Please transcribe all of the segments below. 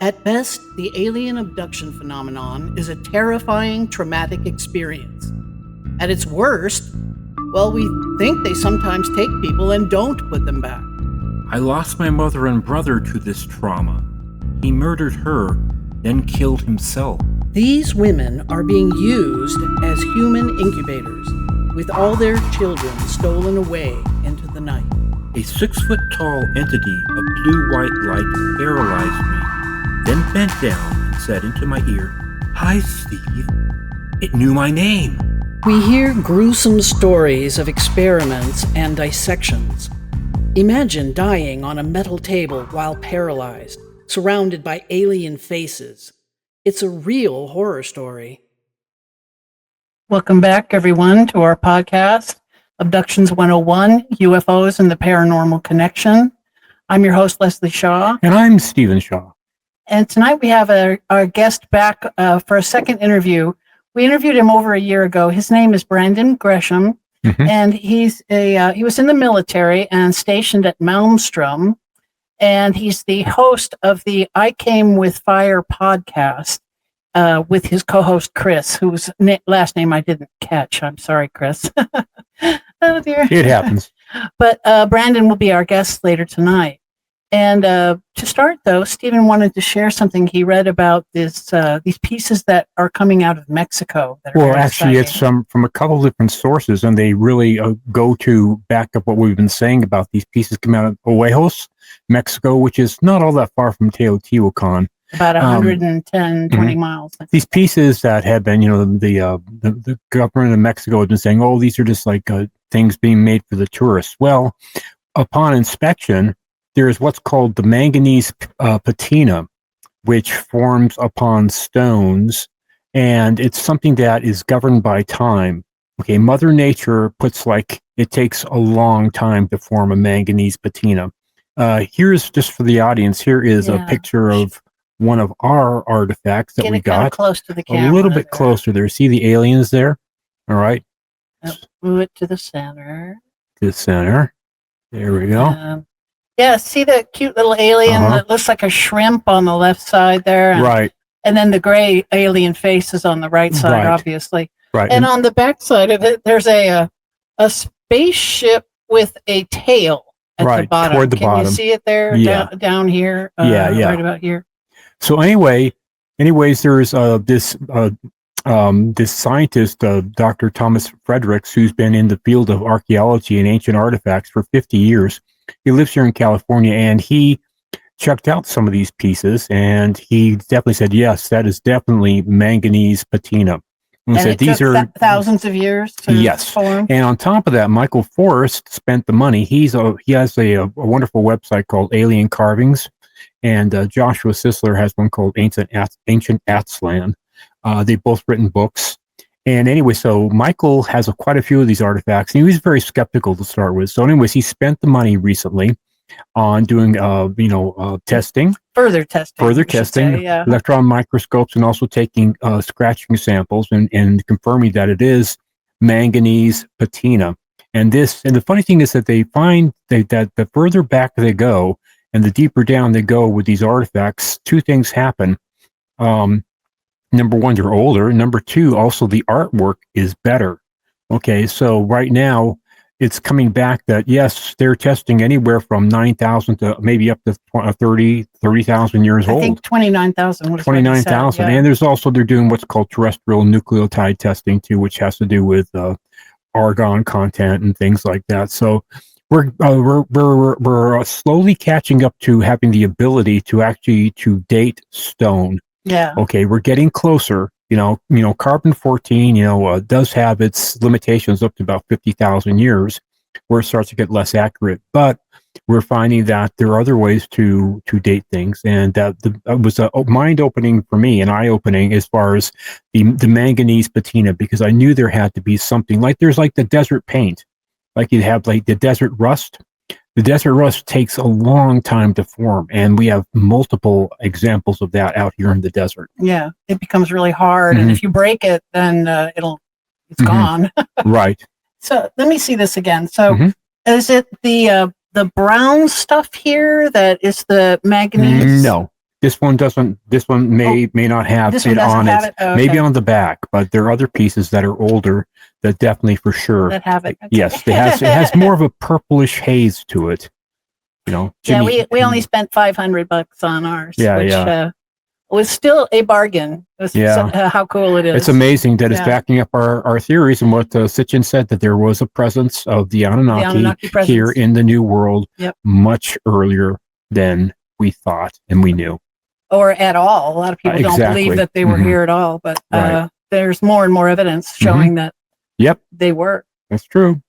At best, the alien abduction phenomenon is a terrifying, traumatic experience. At its worst, well, we think they sometimes take people and don't put them back. I lost my mother and brother to this trauma. He murdered her, then killed himself. These women are being used as human incubators, with all their children stolen away into the night. A 6-foot-tall entity of blue-white light paralyzed me, then bent down and said into my ear, "Hi, Steve." It knew my name. We hear gruesome stories of experiments and dissections. Imagine dying on a metal table while paralyzed, surrounded by alien faces. It's a real horror story. Welcome back, everyone, to our podcast, Abductions 101, UFOs and the Paranormal Connection. I'm your host, Leslie Shaw. And I'm Stephen Shaw. And tonight we have our guest back for a second interview. We interviewed him over a year ago. His name is Brandon Gresham, and he was in the military and stationed at Malmstrom, and he's the host of the I Came With Fire podcast with his co-host Chris, whose last name I didn't catch. I'm sorry, Chris. Oh dear. It happens. But Brandon will be our guest later tonight. And to start, though, Stephen wanted to share something he read about these pieces that are coming out of Mexico. Well, actually, it's from a couple of different sources, and they really go to back up what we've been saying about these pieces coming out of Ojos, Mexico, which is not all that far from Teotihuacan. About 110, 20 miles. These pieces that have been, the government of Mexico has been saying, oh, these are just like things being made for the tourists. Well, upon inspection, there is what's called the manganese patina, which forms upon stones, and it's something that is governed by time. Okay, Mother Nature puts it takes a long time to form a manganese patina. Here's, just for the audience, here is a picture of one of our artifacts that we got. Close to the camera. A little bit closer there. See the aliens there? All right. Move it to the center. To the center. There we go. Yeah, see the cute little alien that looks like a shrimp on the left side there? Right. And then the gray alien face is on the right side, obviously. Right. And on the back side of it, there's a spaceship with a tail at the bottom. Toward the bottom. Can you see it there? Yeah. Down here? Right about here. So anyways, there's this scientist, Dr. Thomas Fredericks, who's been in the field of archaeology and ancient artifacts for 50 years. He lives here in California, and he checked out some of these pieces, and he definitely said, yes, that is definitely manganese patina. And said, these are thousands of years to form. And on top of that, Michael Forrest spent the money. He has a wonderful website called Alien Carvings, and Joshua Sisler has one called Ancient Aztlan. They've both written books. And anyway, so Michael has quite a few of these artifacts, and he was very skeptical to start with. So anyways, he spent the money recently on doing, testing. Further testing, electron microscopes, and also taking scratching samples and confirming that it is manganese patina. And the funny thing is that they find that the further back they go and the deeper down they go with these artifacts, two things happen. Number one, they're older. Number two, also the artwork is better. Okay, so right now it's coming back that, yes, they're testing anywhere from 9,000 to maybe up to 30,000 years old. I think 29,000 was 29,000. And they're doing what's called terrestrial nucleotide testing too, which has to do with argon content and things like that. So we're slowly catching up to having the ability to date stone. Yeah. Okay, we're getting closer. Carbon-14, does have its limitations up to about 50,000 years, where it starts to get less accurate. But we're finding that there are other ways to date things, and that was a mind-opening for me, and eye-opening as far as the manganese patina, because I knew there had to be something there's the desert paint, like you have the desert rust. The desert rust takes a long time to form, and we have multiple examples of that out here in the desert. Yeah, it becomes really hard, and if you break it, then it's gone. Right. So let me see this again. So is it the brown stuff here that is the manganese? No, This one doesn't. This one may not have this it one doesn't on have it. it? Oh, Maybe okay. on the back, but there are other pieces that are older that definitely for sure That have it. Okay. Yes, it has more of a purplish haze to it. You know. Jimmy, yeah, we only spent $500 on ours. Yeah, which, yeah. Was still a bargain. How cool it is. It's amazing that it's backing up our theories and what Sitchin said, that there was a presence of the Anunnaki here in the New World much earlier than we thought and we knew. Or at all. A lot of people don't believe that they were here at all, but there's more and more evidence showing that they were. That's true.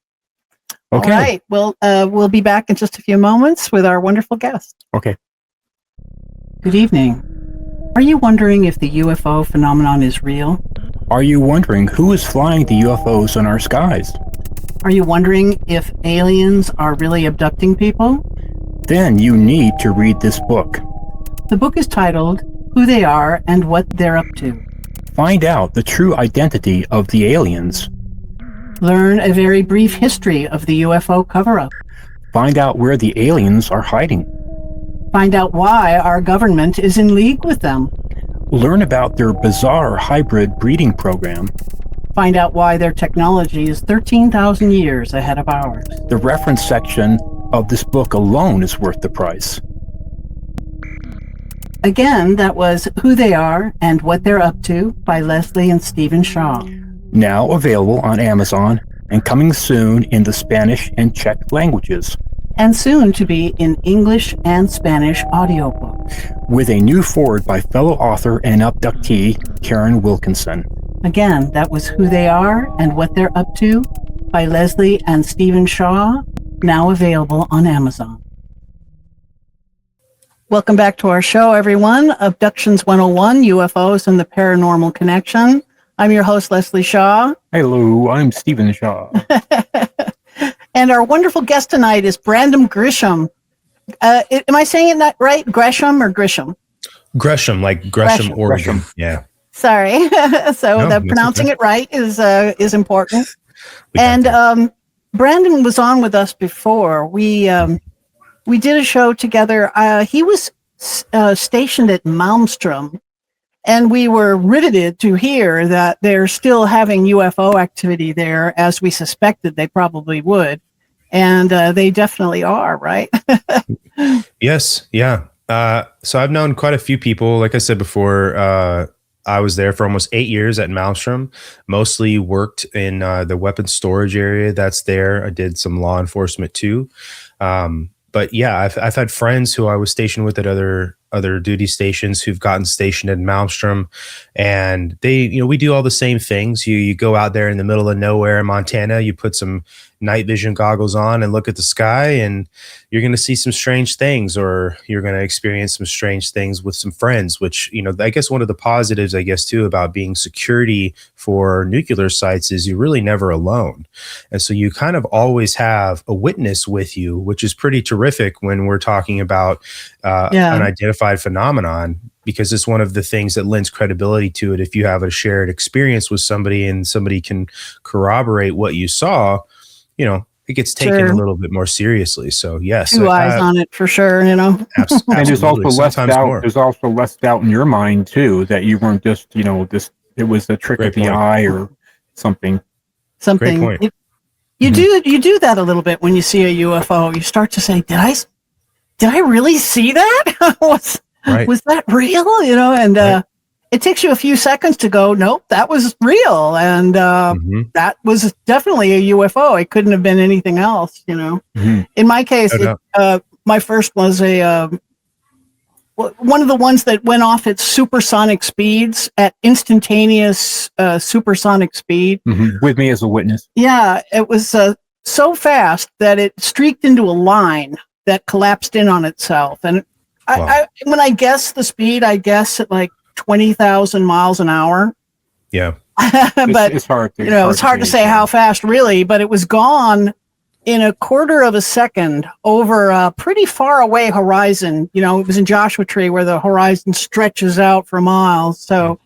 Okay. All right. We'll be back in just a few moments with our wonderful guest. Okay. Good evening. Are you wondering if the UFO phenomenon is real? Are you wondering who is flying the UFOs in our skies? Are you wondering if aliens are really abducting people? Then you need to read this book. The book is titled Who They Are and What They're Up To. Find out the true identity of the aliens. Learn a very brief history of the UFO cover-up. Find out where the aliens are hiding. Find out why our government is in league with them. Learn about their bizarre hybrid breeding program. Find out why their technology is 13,000 years ahead of ours. The reference section of this book alone is worth the price. Again, that was Who They Are and What They're Up To by Leslie and Stephen Shaw. Now available on Amazon and coming soon in the Spanish and Czech languages. And soon to be in English and Spanish audiobook. With a new foreword by fellow author and abductee Karen Wilkinson. Again, that was Who They Are and What They're Up To by Leslie and Stephen Shaw, now available on Amazon. Welcome back to our show, everyone. Abductions 101, UFOs and the Paranormal Connection. I'm your host, Leslie Shaw. Hello, I'm Stephen Shaw. And our wonderful guest tonight is Brandon Gresham. Am I saying it right? Gresham or Grisham? Gresham, like Gresham, Oregon. Yeah. Sorry. Pronouncing it right is important. And Brandon was on with us before. We did a show together. He was stationed at Malmstrom, and we were riveted to hear that they're still having UFO activity there, as we suspected they probably would. And they definitely are, right? Yes. Yeah. So I've known quite a few people. Like I said before, I was there for almost 8 years at Malmstrom, mostly worked in the weapons storage area that's there. I did some law enforcement too. But yeah, I've had friends who I was stationed with at other duty stations who've gotten stationed in Malmstrom, and we do all the same things. You go out there in the middle of nowhere in Montana, you put some night vision goggles on and look at the sky, and you're going to see some strange things, or you're going to experience some strange things with some friends, which, I guess one of the positives, too, about being security for nuclear sites is you're really never alone. And so you kind of always have a witness with you, which is pretty terrific when we're talking about unidentified phenomenon, because it's one of the things that lends credibility to it. If you have a shared experience with somebody and somebody can corroborate what you saw, it gets taken a little bit more seriously. So yes, two eyes on it for sure. Absolutely. And there's also less doubt. There's also less doubt in your mind too that you weren't just it was a trick of the eye or something. Great point. You do that a little bit when you see a UFO. You start to say, did I really see that? Was that real? And it takes you a few seconds to go, nope, that was real. And that was definitely a UFO. It couldn't have been anything else, In my case, my first was one of the ones that went off at supersonic speeds, at instantaneous supersonic speed. With me as a witness. Yeah, it was so fast that it streaked into a line that collapsed in on itself. And when I guess the speed, I guess at like 20,000 miles an hour. Yeah. But it's hard to, it's hard to say how fast really, but it was gone in a quarter of a second over a pretty far away horizon. It was in Joshua Tree where the horizon stretches out for miles. So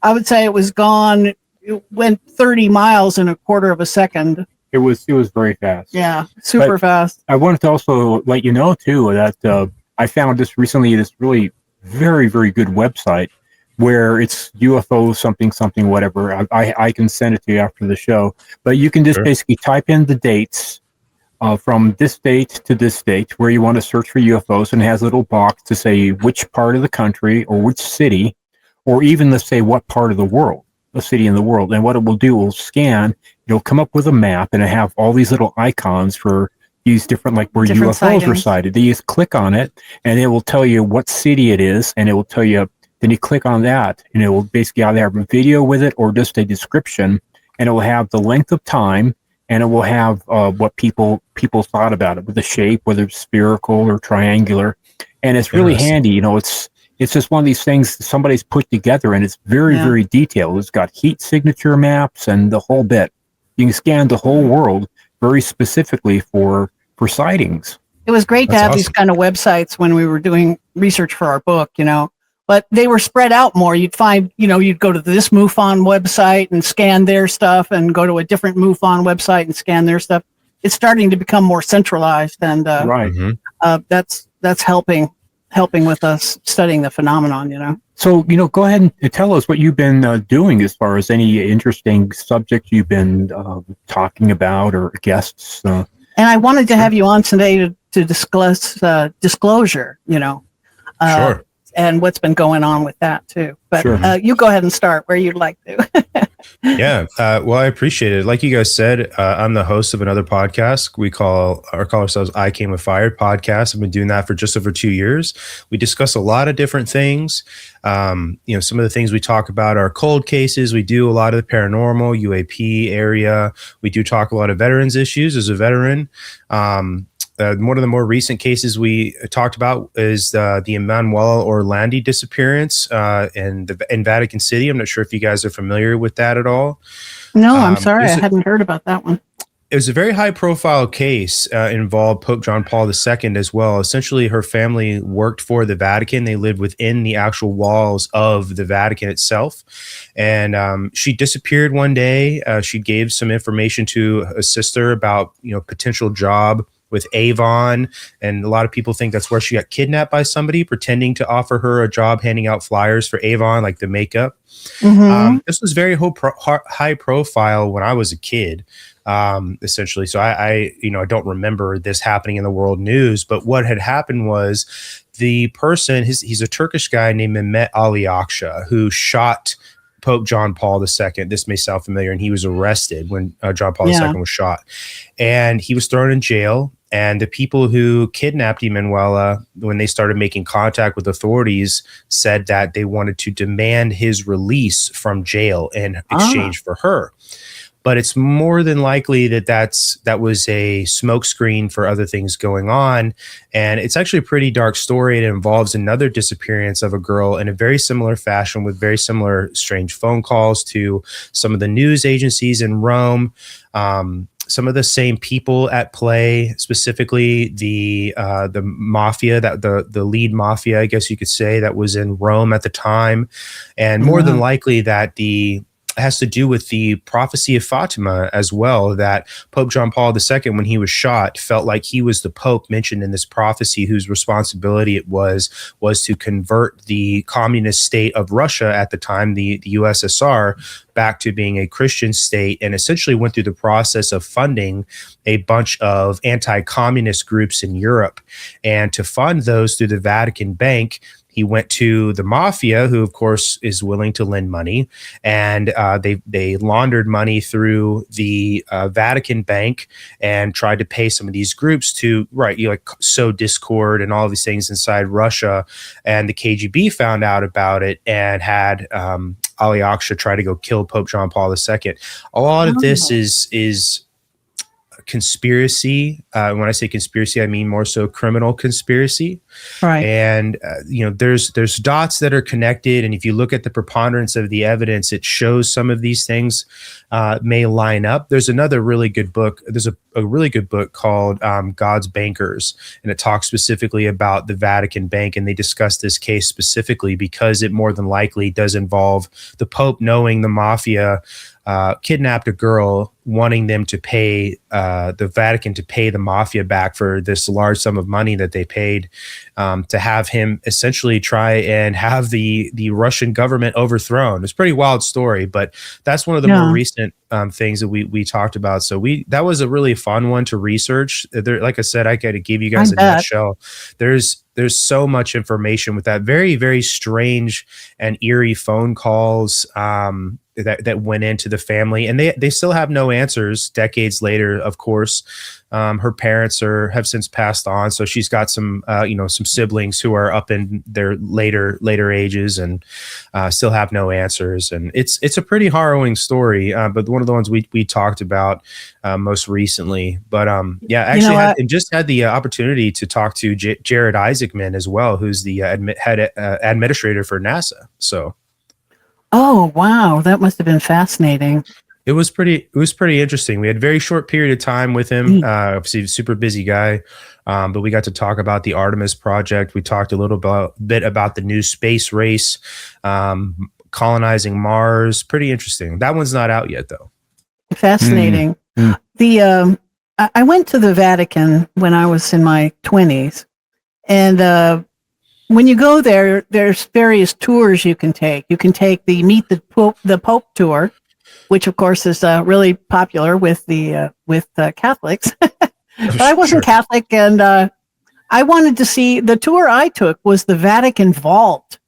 I would say it was gone. It went 30 miles in a quarter of a second. It was very fast. Yeah. Super fast. I wanted to also let you know too, that I found this recently, this really very, very good website where it's UFO something, whatever. I can send it to you after the show. But you can just basically type in the dates from this date to this date where you want to search for UFOs, and it has a little box to say which part of the country or which city, or even let's say what part of the world, a city in the world. And what it will do, will scan, it'll come up with a map, and it have all these little icons for these different, like where Different UFOs were sightings. sighted. You just click on it, and it will tell you what city it is, and it will tell you, then you click on that, and it will basically either have a video with it or just a description, and it will have the length of time, and it will have what people thought about it, with the shape, whether it's spherical or triangular. And it's really handy. You know, it's just one of these things that somebody's put together, and it's very, very detailed. It's got heat signature maps and the whole bit. You can scan the whole world very specifically for sightings. It was great to That's have awesome. these kind of websites when we were doing research for our book, you know, but they were spread out more. You'd find, you know, you'd go to this MUFON website and scan their stuff, and go to a different MUFON website and scan their stuff. It's starting to become more centralized, and Right. that's helping with us studying the phenomenon, you know. So, you know, go ahead and tell us what you've been doing as far as any interesting subject you've been talking about, or guests. And I wanted to have you on today to discuss disclosure, you know, Sure. and what's been going on with that too. But Sure. you go ahead and start where you'd like to. Yeah. Well, I appreciate it. Like you guys said, I'm the host of another podcast. We call ourselves I Came with Fire podcast. I've been doing that for just over 2 years. We discuss a lot of different things. You know, some of the things we talk about are cold cases. We do a lot of the paranormal, UAP area. We do talk a lot of veterans issues as a veteran. One of the more recent cases we talked about is the Emanuela Orlandi disappearance in Vatican City. I'm not sure if you guys are familiar with that at all. No, I'm sorry. I hadn't heard about that one. It was a very high-profile case, involved Pope John Paul II as well. Essentially, her family worked for the Vatican. They lived within the actual walls of the Vatican itself. And she disappeared one day. She gave some information to a sister about, you know, potential job with Avon, and a lot of people think that's where she got kidnapped by somebody pretending to offer her a job handing out flyers for Avon, like the makeup. This was very high profile when I was a kid, essentially. So I don't remember this happening in the world news, but what had happened was the person, he's a Turkish guy named Mehmet Ali Akşa, who shot Pope John Paul II. This may sound familiar, and he was arrested when John Paul II was shot, and he was thrown in jail. And the people who kidnapped Emanuela, when they started making contact with authorities, said that they wanted to demand his release from jail in exchange for her. But it's more than likely that was a smokescreen for other things going on. And it's actually a pretty dark story. It involves another disappearance of a girl in a very similar fashion, with very similar strange phone calls to some of the news agencies in Rome. Some of the same people at play, specifically the mafia, that the lead mafia, I guess you could say, that was in Rome at the time. And more than likely that has to do with the prophecy of Fatima as well, that Pope John Paul II, when he was shot, felt like he was the Pope mentioned in this prophecy, whose responsibility it was to convert the communist state of Russia at the time, the USSR, back to being a Christian state, and essentially went through the process of funding a bunch of anti-communist groups in Europe. And to fund those through the Vatican Bank, he went to the mafia, who, of course, is willing to lend money, and they laundered money through the Vatican Bank and tried to pay some of these groups to sow discord and all of these things inside Russia. And the KGB found out about it and had Ali Akşa try to go kill Pope John Paul II. A lot of this is conspiracy. When I say conspiracy, I mean more so criminal conspiracy. Right. And there's dots that are connected, and if you look at the preponderance of the evidence, it shows some of these things may line up. There's another really good book. There's a really good book called God's Bankers, and it talks specifically about the Vatican Bank, and they discuss this case specifically because it more than likely does involve the Pope knowing the mafia kidnapped a girl, wanting them to pay the Vatican to pay the mafia back for this large sum of money that they paid, to have him essentially try and have the Russian government overthrown. It's a pretty wild story, but that's one of the more recent things that we talked about. So that was a really fun one to research. Like I said, I got to give you guys a nutshell. There's so much information with that. Very, very strange and eerie phone calls that went into the family, and they still have no answers decades later. Of course, her parents have since passed on, so she's got some some siblings who are up in their later ages and still have no answers. And it's a pretty harrowing story, but one of the ones we talked about most recently. But actually just had the opportunity to talk to Jared Isaacman as well, who's the head administrator for NASA. So. Oh, wow. That must have been fascinating. It was pretty interesting. We had a very short period of time with him. Obviously, a super busy guy. But we got to talk about the Artemis project. We talked a little bit about the new space race, colonizing Mars. Pretty interesting. That one's not out yet, though. Fascinating. I went to the Vatican when I was in my 20s, and when you go there, there's various tours you can take. You can take the Meet the Pope tour, which of course is really popular with Catholics. But I wasn't Catholic, and I wanted to see. The tour I took was the Vatican Vault,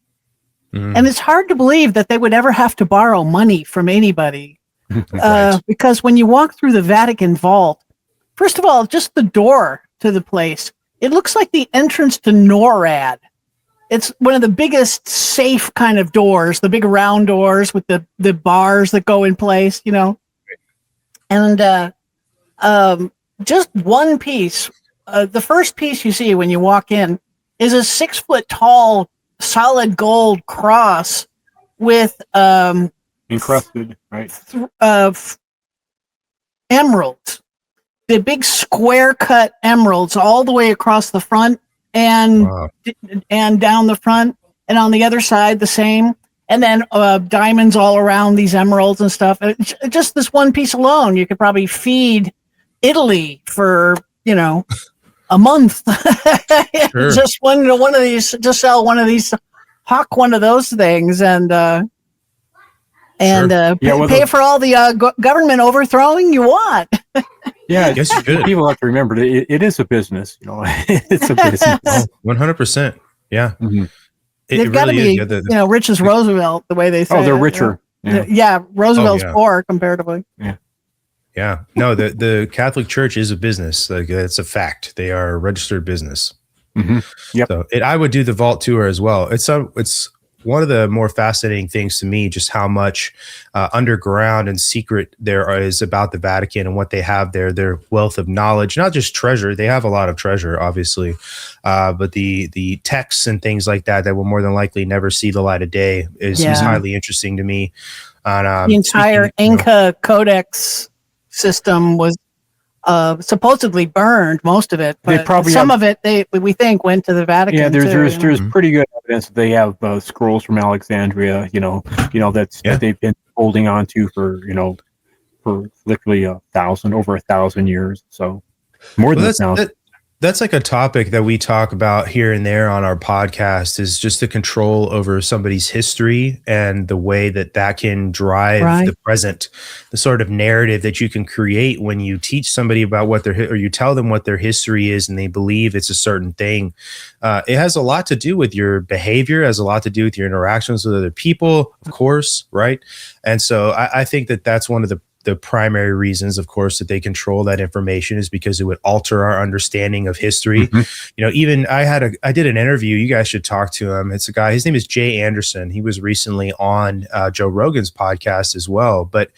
and it's hard to believe that they would ever have to borrow money from anybody, because when you walk through the Vatican Vault, first of all, just the door to the place, it looks like the entrance to NORAD. It's one of the biggest safe kind of doors, the big round doors with the bars that go in place, and just one piece. The first piece you see when you walk in is a 6-foot tall solid gold cross with encrusted, right? Emeralds, the big square cut emeralds all the way across the front. And down the front, and on the other side the same, and then diamonds all around these emeralds and stuff. Just this one piece alone, you could probably feed Italy for a month. Sure. Just one of these, just sell one of these, hawk one of those things, and pay for all the government overthrowing you want. Yeah, yes, people have to remember that it is a business. It's a business. 100%. Yeah, they've got to be, rich as Roosevelt, the way they say. Oh, they're richer. Roosevelt poor comparatively. Yeah. No, the Catholic Church is a business. Like, it's a fact. They are a registered business. Yep. So I would do the vault tour as well. It's one of the more fascinating things to me, just how much underground and secret there is about the Vatican and what they have there, their wealth of knowledge, not just treasure. They have a lot of treasure, obviously, but the texts and things like that will more than likely never see the light of day is highly interesting to me. And, the entire Inca Codex system was supposedly burned, most of it, but some of it we think went to the Vatican. Yeah, there's pretty good evidence that they have scrolls from Alexandria, that they've been holding on to for literally over 1,000 years. So more than 1,000. That's like a topic that we talk about here and there on our podcast, is just the control over somebody's history and the way that can drive the present, the sort of narrative that you can create when you teach somebody about or you tell them what their history is and they believe it's a certain thing. It has a lot to do with your behavior, has a lot to do with your interactions with other people, of course, right? And so I think that's one of the primary reasons, of course, that they control that information is because it would alter our understanding of history. Even I did an interview. You guys should talk to him. It's a guy, his name is Jay Anderson. He was recently on Joe Rogan's podcast as well, but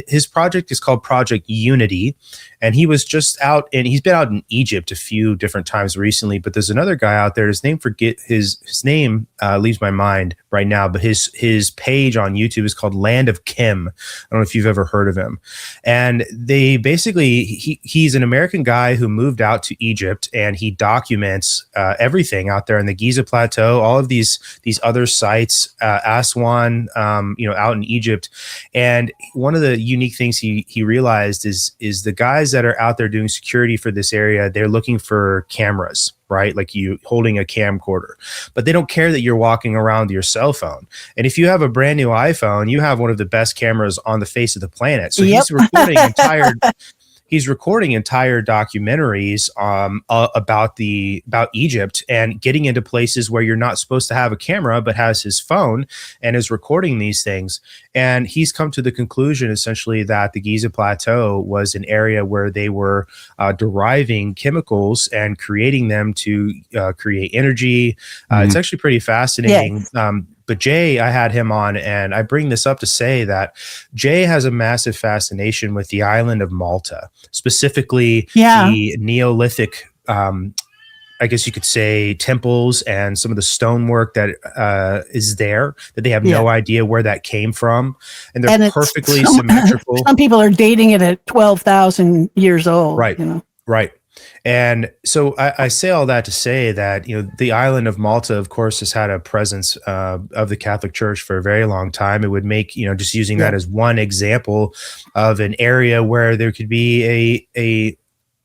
his project is called Project Unity. And he was just out, and he's been out in Egypt a few different times recently, but there's another guy out there, his name leaves my mind, right now, but his page on YouTube is called Land of Kim. I don't know if you've ever heard of him. And they basically, he's an American guy who moved out to Egypt, and he documents everything out there in the Giza Plateau, all of these other sites, Aswan, out in Egypt. And one of the unique things he realized is the guys that are out there doing security for this area, they're looking for cameras, right? Like you holding a camcorder, but they don't care that you're walking around with your cell phone. And if you have a brand new iPhone, you have one of the best cameras on the face of the planet. So he's recording he's recording entire documentaries about Egypt, and getting into places where you're not supposed to have a camera, but has his phone and is recording these things. And he's come to the conclusion essentially that the Giza Plateau was an area where they were deriving chemicals and creating them to create energy. It's actually pretty fascinating. Yes. But Jay, I had him on, and I bring this up to say that Jay has a massive fascination with the island of Malta, specifically the Neolithic, I guess you could say, temples and some of the stonework that is there, that they have no idea where that came from. And they're perfectly symmetrical. Some people are dating it at 12,000 years old. Right, right. And so I say all that to say that, the island of Malta, of course, has had a presence of the Catholic Church for a very long time. It would make, just using that as one example of an area where there could be a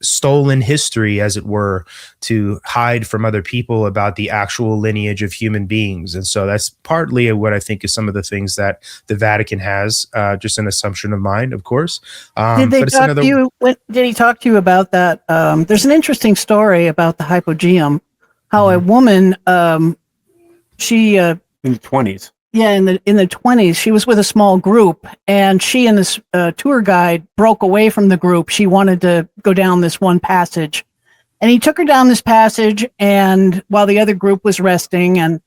stolen history, as it were, to hide from other people about the actual lineage of human beings. And so that's partly what I think is some of the things that the Vatican has, just an assumption of mine, of course. Did he talk to you about that? There's an interesting story about the hypogeum, how a woman, she in the 20s. Yeah, in the 20s, she was with a small group, and she and this tour guide broke away from the group. She wanted to go down this one passage, and he took her down this passage, and while the other group was resting, and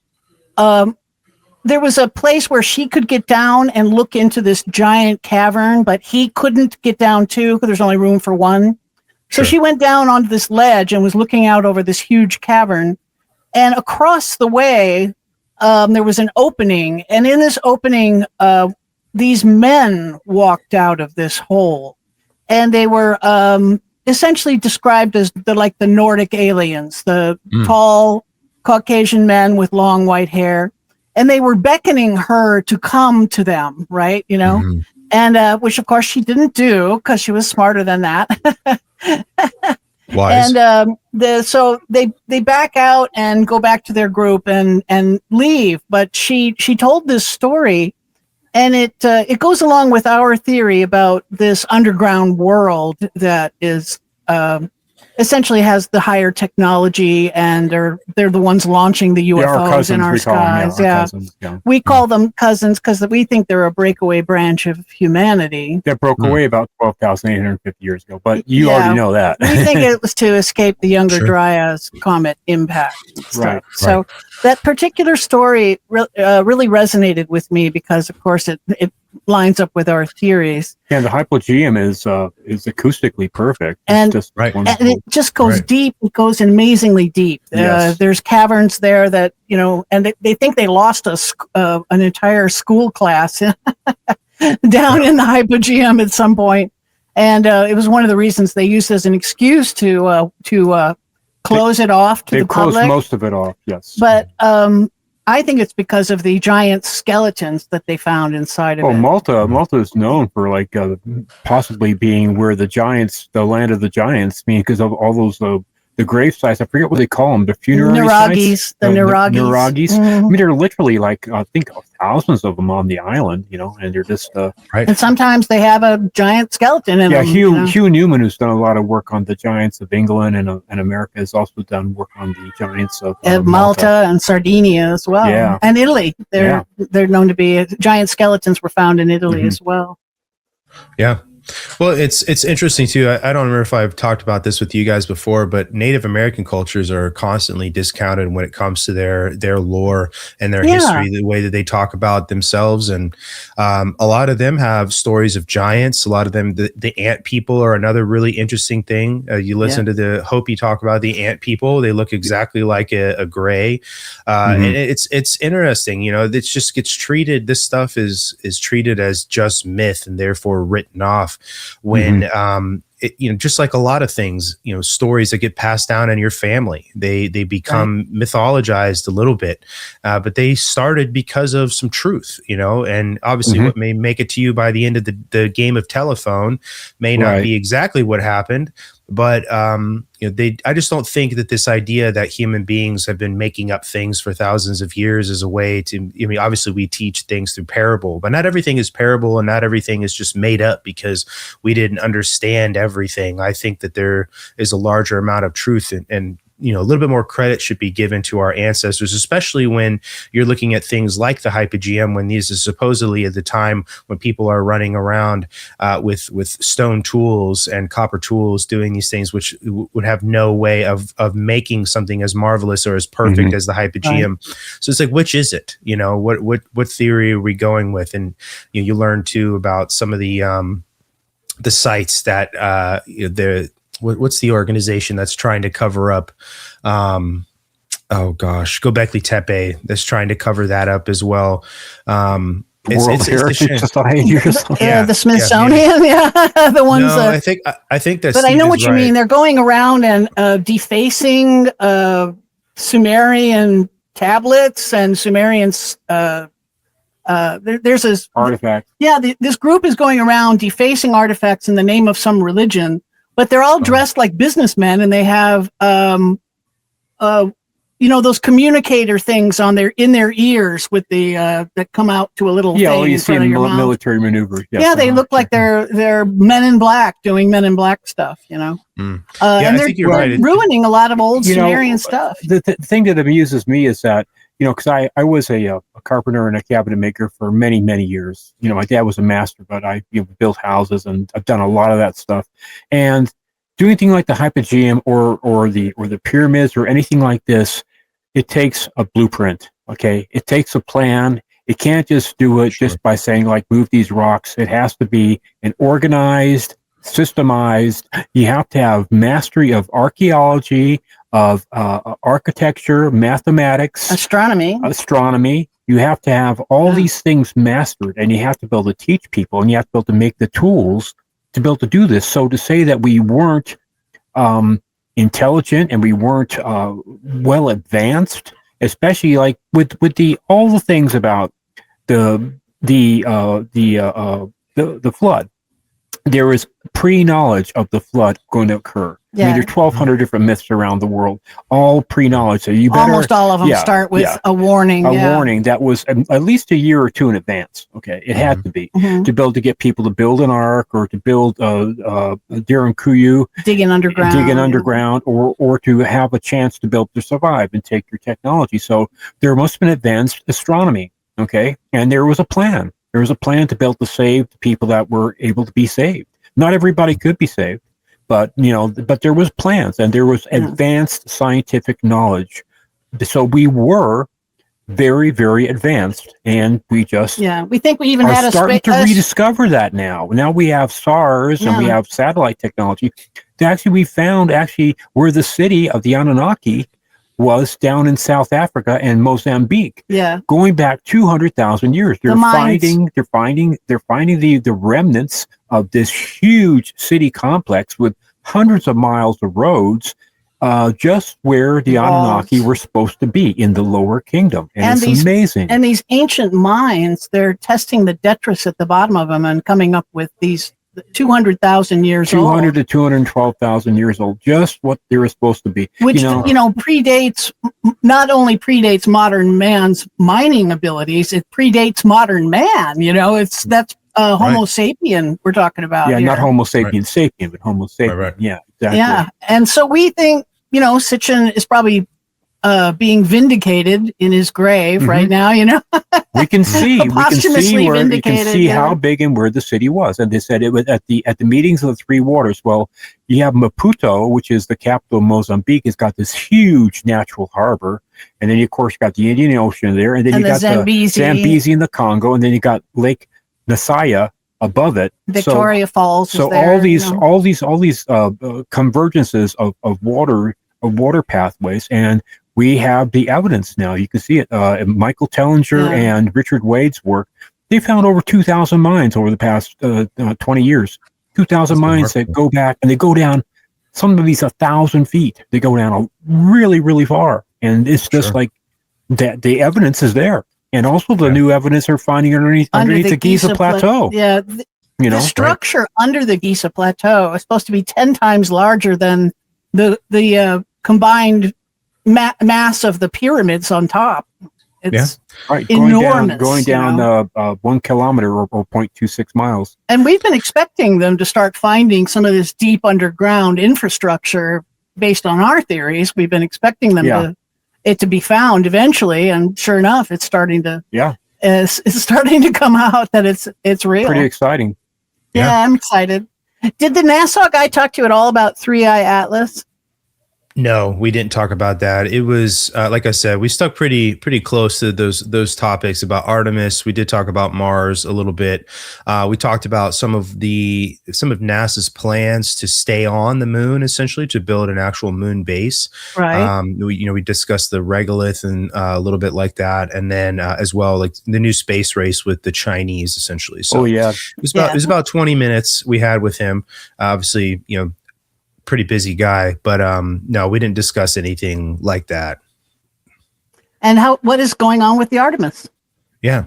there was a place where she could get down and look into this giant cavern, but he couldn't get down too, because there's only room for one. So she went down onto this ledge and was looking out over this huge cavern, and across the way, there was an opening, and in this opening, these men walked out of this hole, and they were essentially described as the Nordic aliens, the tall Caucasian men with long white hair, and they were beckoning her to come to them, right? And which of course she didn't do, because she was smarter than that. Wise. And so they back out and go back to their group and leave. But she told this story, and it goes along with our theory about this underground world that is essentially has the higher technology, and they're the ones launching the UFOs in our skies. We call them cousins because we think they're a breakaway branch of humanity that broke away about 12,850 years ago. But you already know that. We think it was to escape the Younger Dryas comet impact. Right. So that particular story really resonated with me because, of course, it lines up with our theories. And the hypogeum is acoustically perfect. And, just and it just goes deep. It goes amazingly deep. There's caverns there that, and they think they lost an entire school class down in the hypogeum at some point. And it was one of the reasons they used as an excuse to close it off to the public. They closed most of it off, yes. But I think it's because of the giant skeletons that they found inside of it. Malta is known for possibly being where the land of the giants, because of all those the grave sites. I forget what they call them, the funerary sites. The Nuragis. I mean, they're literally I think thousands of them on the island, and they're just And sometimes they have a giant skeleton in them. Hugh Newman, who's done a lot of work on the giants of England and America, has also done work on the giants of Malta and Sardinia as well. Yeah. And Italy. They're known to be giant skeletons were found in Italy as well. Yeah. Well, it's interesting too. I don't remember if I've talked about this with you guys before, but Native American cultures are constantly discounted when it comes to their lore and their history, the way that they talk about themselves. And a lot of them have stories of giants. A lot of them, the ant people are another really interesting thing. You listen to the Hopi talk about the ant people; they look exactly like a gray, and it's interesting. You know, it just gets treated. This stuff is treated as just myth and therefore written off. When just like a lot of things, stories that get passed down in your family, they become mythologized a little bit, but they started because of some truth, and obviously what may make it to you by the end of the game of telephone may not be exactly what happened. But I just don't think that this idea that human beings have been making up things for thousands of years is a way to. I mean, obviously we teach things through parable, but not everything is parable, and not everything is just made up because we didn't understand everything. I think that there is a larger amount of truth and a little bit more credit should be given to our ancestors, especially when you're looking at things like the hypogeum, when these is supposedly at the time when people are running around with stone tools and copper tools doing these things, which would have no way of making something as marvelous or as perfect as the hypogeum. So it's like, which is it? What theory are we going with? And you learn too about some of the sites that what's the organization that's trying to cover up Göbekli Tepe, that's trying to cover that up as well. World Heritage Society or something. The Smithsonian, the ones. No, I think that's. But I know what you mean. They're going around and defacing Sumerian tablets and Sumerian. There's this artifact. Yeah, this group is going around defacing artifacts in the name of some religion. But they're all dressed like businessmen, and they have, those communicator things in their ears with the that come out to a little thing. Well, you in see front of your military maneuvers. Yeah, they look like they're Men in Black doing Men in Black stuff. And they're ruining a lot of old Sumerian stuff. The thing that amuses me is that because I was a carpenter and a cabinet maker for many, many years. My dad was a master, but I built houses and I've done a lot of that stuff. And doing anything like the hypogeum or the pyramids or anything like this, it takes a blueprint. Okay, it takes a plan. It can't just do it just by saying like move these rocks. It has to be an organized, systemized. You have to have mastery of archaeology, of architecture, mathematics, astronomy. You have to have all these things mastered, and you have to be able to teach people, and you have to be able to make the tools to be able to do this. So to say that we weren't intelligent and we weren't well advanced, especially like with all the things about the flood. There is pre-knowledge of the flood going to occur. I mean, there's 1,200 different myths around the world, all pre-knowledge. So you better, almost all of them start with a warning. A warning that was at least a year or two in advance. Okay, it had to be to be able to get people to build an ark or to build Darren Kuyu, digging underground, or to have a chance to be able to survive and take your technology. So there must have been advanced astronomy. Okay, and there was a plan. There was a plan to be able to save the people that were able to be saved. Not everybody could be saved, but there was plans and there was advanced scientific knowledge. So we were very, very advanced, and we just we think we even had a starting to rediscover that now. Now we have SARS and we have satellite technology. We found where the city of the Anunnaki was down in South Africa and Mozambique. Going back 200,000 years. They're finding the remnants of this huge city complex with hundreds of miles of roads, just where the Anunnaki were supposed to be, in the lower kingdom. And it's amazing. And these ancient mines, they're testing the detritus at the bottom of them and coming up with these 200,000 years 200 to 212,000 years old, just what they were supposed to be. Which, predates, not only predates modern man's mining abilities, it predates modern man. That's Homo sapien we're talking about. Not Homo sapien sapien, but Homo sapien. Right. Yeah, exactly. Yeah. And so we think, Sitchin is probably being vindicated in his grave right now, we can see Posthumously where you can vindicated, see how big and where the city was. And they said it was at the meetings of the Three Waters. Well, you have Maputo, which is the capital of Mozambique. It's got this huge natural harbor. And then you, of course, got the Indian Ocean there. And then you got the Zambezi in the Congo. And then you got Lake Nasaya above it. Victoria Falls. So there, all these convergences of water pathways, and we have the evidence now. You can see it. Michael Tellinger and Richard Wade's work. They found over 2,000 mines over the past 20 years. 2,000 mines that go back, and they go down. Some of these 1,000 feet. They go down really, really far, and it's just like that. The evidence is there, and also the new evidence they're finding underneath the Giza Plateau. The structure under the Giza Plateau is supposed to be 10 times larger than the combined mass of the pyramids on top. It's enormous. Going down 1 kilometer or 0.26 miles. And we've been expecting them to start finding some of this deep underground infrastructure based on our theories. We've been expecting them to be found eventually, and sure enough, it's starting to it's starting to come out that it's real. Pretty exciting. Yeah, I'm excited. Did the NASA guy talk to you at all about 3i Atlas? No, we didn't talk about that. It was like I said, we stuck pretty close to those topics about Artemis. We did talk about Mars a little bit. We talked about some of NASA's plans to stay on the moon, essentially to build an actual moon base. Right. We discussed the regolith and a little bit like that, and then as well like the new space race with the Chinese, essentially. So it was about 20 minutes we had with him. Obviously, pretty busy guy, but no, we didn't discuss anything like that. And what is going on with the Artemis? Yeah,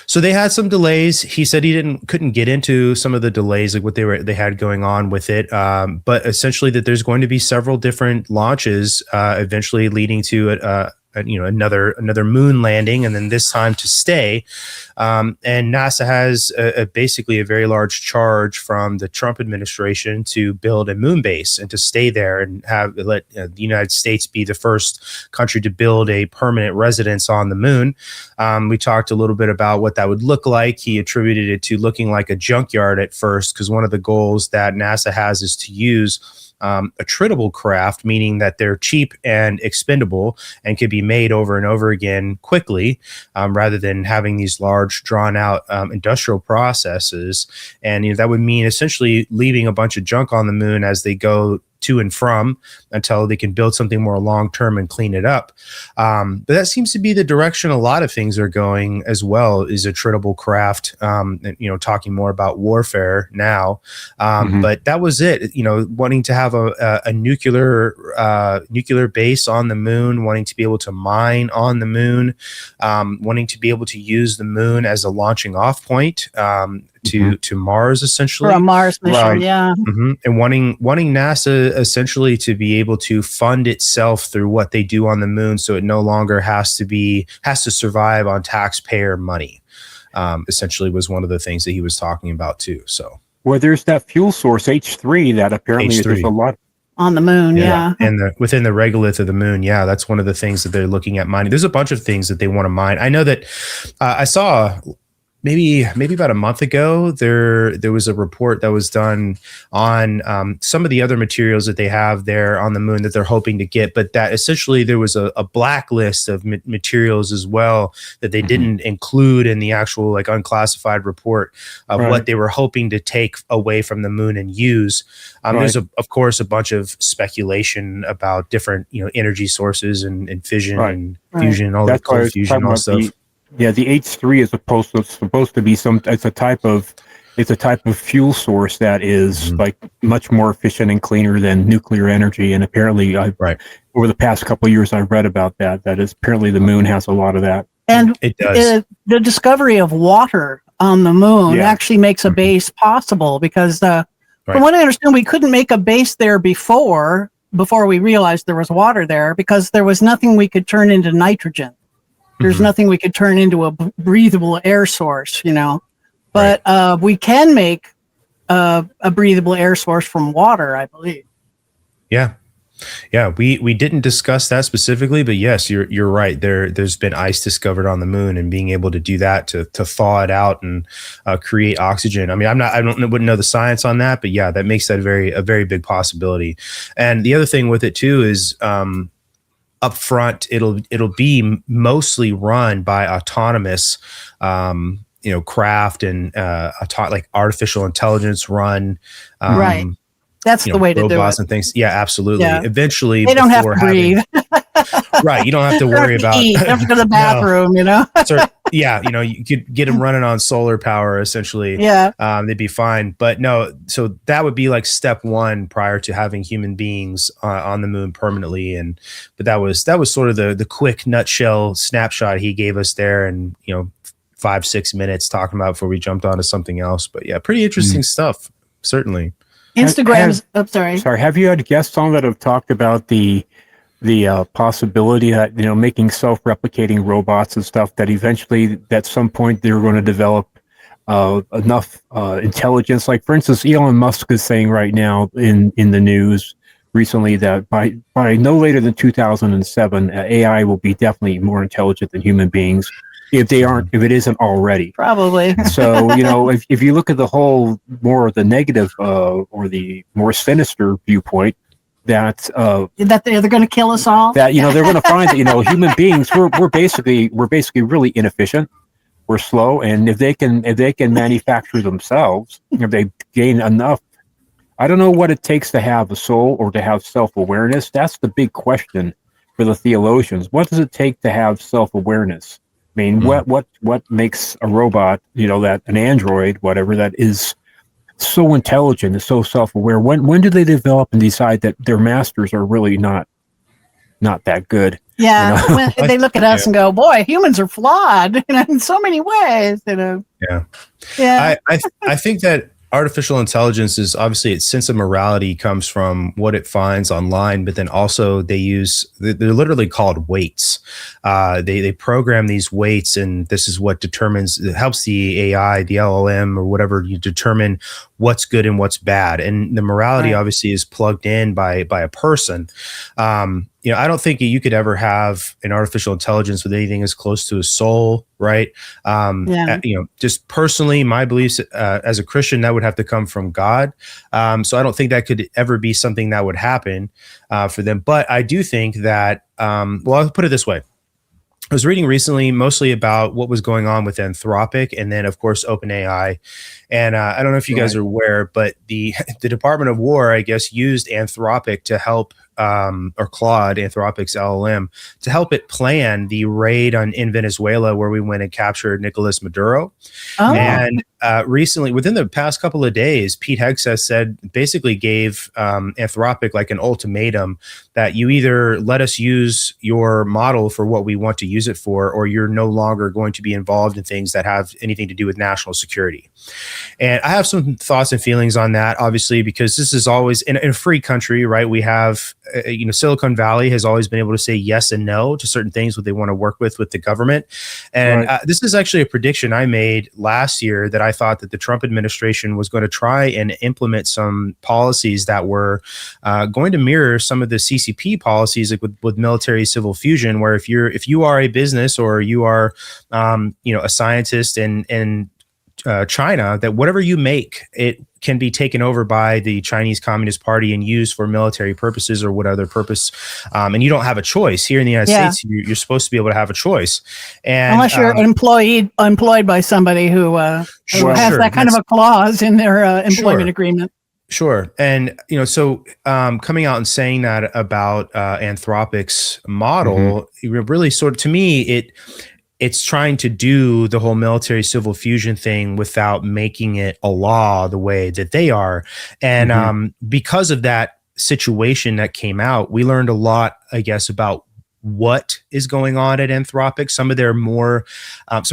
so they had some delays. He said he couldn't get into some of the delays, like what they had going on with it, but essentially that there's going to be several different launches, eventually leading to another moon landing, and then this time to stay. And NASA has basically a very large charge from the Trump administration to build a moon base and to stay there and let the United States be the first country to build a permanent residence on the moon. We talked a little bit about what that would look like. He attributed it to looking like a junkyard at first, because one of the goals that NASA has is to use attritable craft, meaning that they're cheap and expendable and can be made over and over again quickly, rather than having these large drawn out industrial processes. And that would mean essentially leaving a bunch of junk on the moon as they go to and from until they can build something more long-term and clean it up. But that seems to be the direction a lot of things are going as well, is attritable craft, and, talking more about warfare now. But that was it, wanting to have a nuclear base on the moon, wanting to be able to mine on the moon, wanting to be able to use the moon as a launching off point, to Mars, essentially. For a Mars mission, And wanting NASA essentially to be able to fund itself through what they do on the moon, so it no longer has to survive on taxpayer money. Essentially was one of the things that he was talking about too. So there's that fuel source H3 that apparently there's a lot on the moon, and within the regolith of the moon, that's one of the things that they're looking at mining. There's a bunch of things that they want to mine. I know that I saw maybe about a month ago, there was a report that was done on some of the other materials that they have there on the moon that they're hoping to get, but that essentially there was a blacklist of materials as well that they didn't include in the actual like unclassified report of what they were hoping to take away from the moon and use. There's of course a bunch of speculation about different energy sources and fission and fusion and all that cold fusion and all stuff. The H3 is supposed to be it's a type of fuel source that is like much more efficient and cleaner than nuclear energy. And apparently, over the past couple of years, I've read about that is apparently the moon has a lot of that. And it does. The discovery of water on the moon actually makes a base possible, because from what I understand, we couldn't make a base there before we realized there was water there, because there was nothing we could turn into nitrogen. There's nothing we could turn into a breathable air source, but we can make a breathable air source from water, I believe. Yeah. Yeah, we didn't discuss that specifically, but yes, you're right. There's been ice discovered on the moon, and being able to do that to thaw it out and create oxygen. I mean, wouldn't know the science on that, but yeah, that makes that a very big possibility. And the other thing with it too is up front, it'll be mostly run by autonomous craft and like artificial intelligence run. Right. That's the way to do it. Robots and things. Yeah, absolutely. Yeah. Eventually, They don't have to breathe. Right. You don't have to worry about. Eat. They have to go to the bathroom, Yeah, you could get them running on solar power, essentially. Yeah. They'd be fine. But no, so that would be like step one prior to having human beings on the moon permanently. But that was sort of the quick nutshell snapshot he gave us there, and 5-6 minutes talking about before we jumped onto something else. But yeah, pretty interesting stuff. Certainly. Instagram's. Sorry. Have you had guests on that have talked about the possibility that making self-replicating robots and stuff, that eventually at some point they're going to develop enough intelligence? Like, for instance, Elon Musk is saying right now in the news recently that by no later than 2007, AI will be definitely more intelligent than human beings. If it isn't already. Probably. So, if you look at the whole more of the negative or the more sinister viewpoint, that they're going to kill us all. That they're going to find that human beings we're basically really inefficient. We're slow, and if they can manufacture themselves, if they gain enough, I don't know what it takes to have a soul or to have self-awareness. That's the big question for the theologians. What does it take to have self-awareness? I mean, what makes a robot, that an android, whatever, that is so intelligent and so self-aware? When do they develop and decide that their masters are really not that good? Yeah, when they look at us and go, "Boy, humans are flawed in so many ways." Yeah. I think that artificial intelligence is obviously its sense of morality comes from what it finds online, but then also they're literally called weights. They program these weights, and this is what helps the AI, the LLM or whatever, you determine what's good and what's bad. And the morality obviously is plugged in by a person. I don't think you could ever have an artificial intelligence with anything as close to a soul, right? Just personally, my beliefs as a Christian, that would have to come from God. So I don't think that could ever be something that would happen for them. But I do think that, I'll put it this way. I was reading recently mostly about what was going on with Anthropic and then, of course, OpenAI. And I don't know if you guys are aware, but the Department of War, I guess, used Anthropic to help, or Claude, Anthropic's LLM, to help it plan the raid in Venezuela, where we went and captured Nicolas Maduro. Oh. And recently, within the past couple of days, Pete Hegseth basically gave Anthropic like an ultimatum that you either let us use your model for what we want to use it for, or you're no longer going to be involved in things that have anything to do with national security. And I have some thoughts and feelings on that, obviously, because this is always in a free country, right? We have, Silicon Valley has always been able to say yes and no to certain things what they want to work with the government. And this is actually a prediction I made last year, that I thought that the Trump administration was going to try and implement some policies that were going to mirror some of the CCP policies, like with military civil fusion, where if you are a business or you are a scientist in China, that whatever you make, it can be taken over by the Chinese Communist Party and used for military purposes or what other purpose. And you don't have a choice. Here in the United States, you're supposed to be able to have a choice. And unless you're employed by somebody who has that kind of a clause in their employment agreement. Sure. And, so coming out and saying that about Anthropic's model, really sort of, to me, it's trying to do the whole military civil fusion thing without making it a law the way that they are. And because of that situation that came out, we learned a lot, I guess, about what is going on at Anthropic. Some of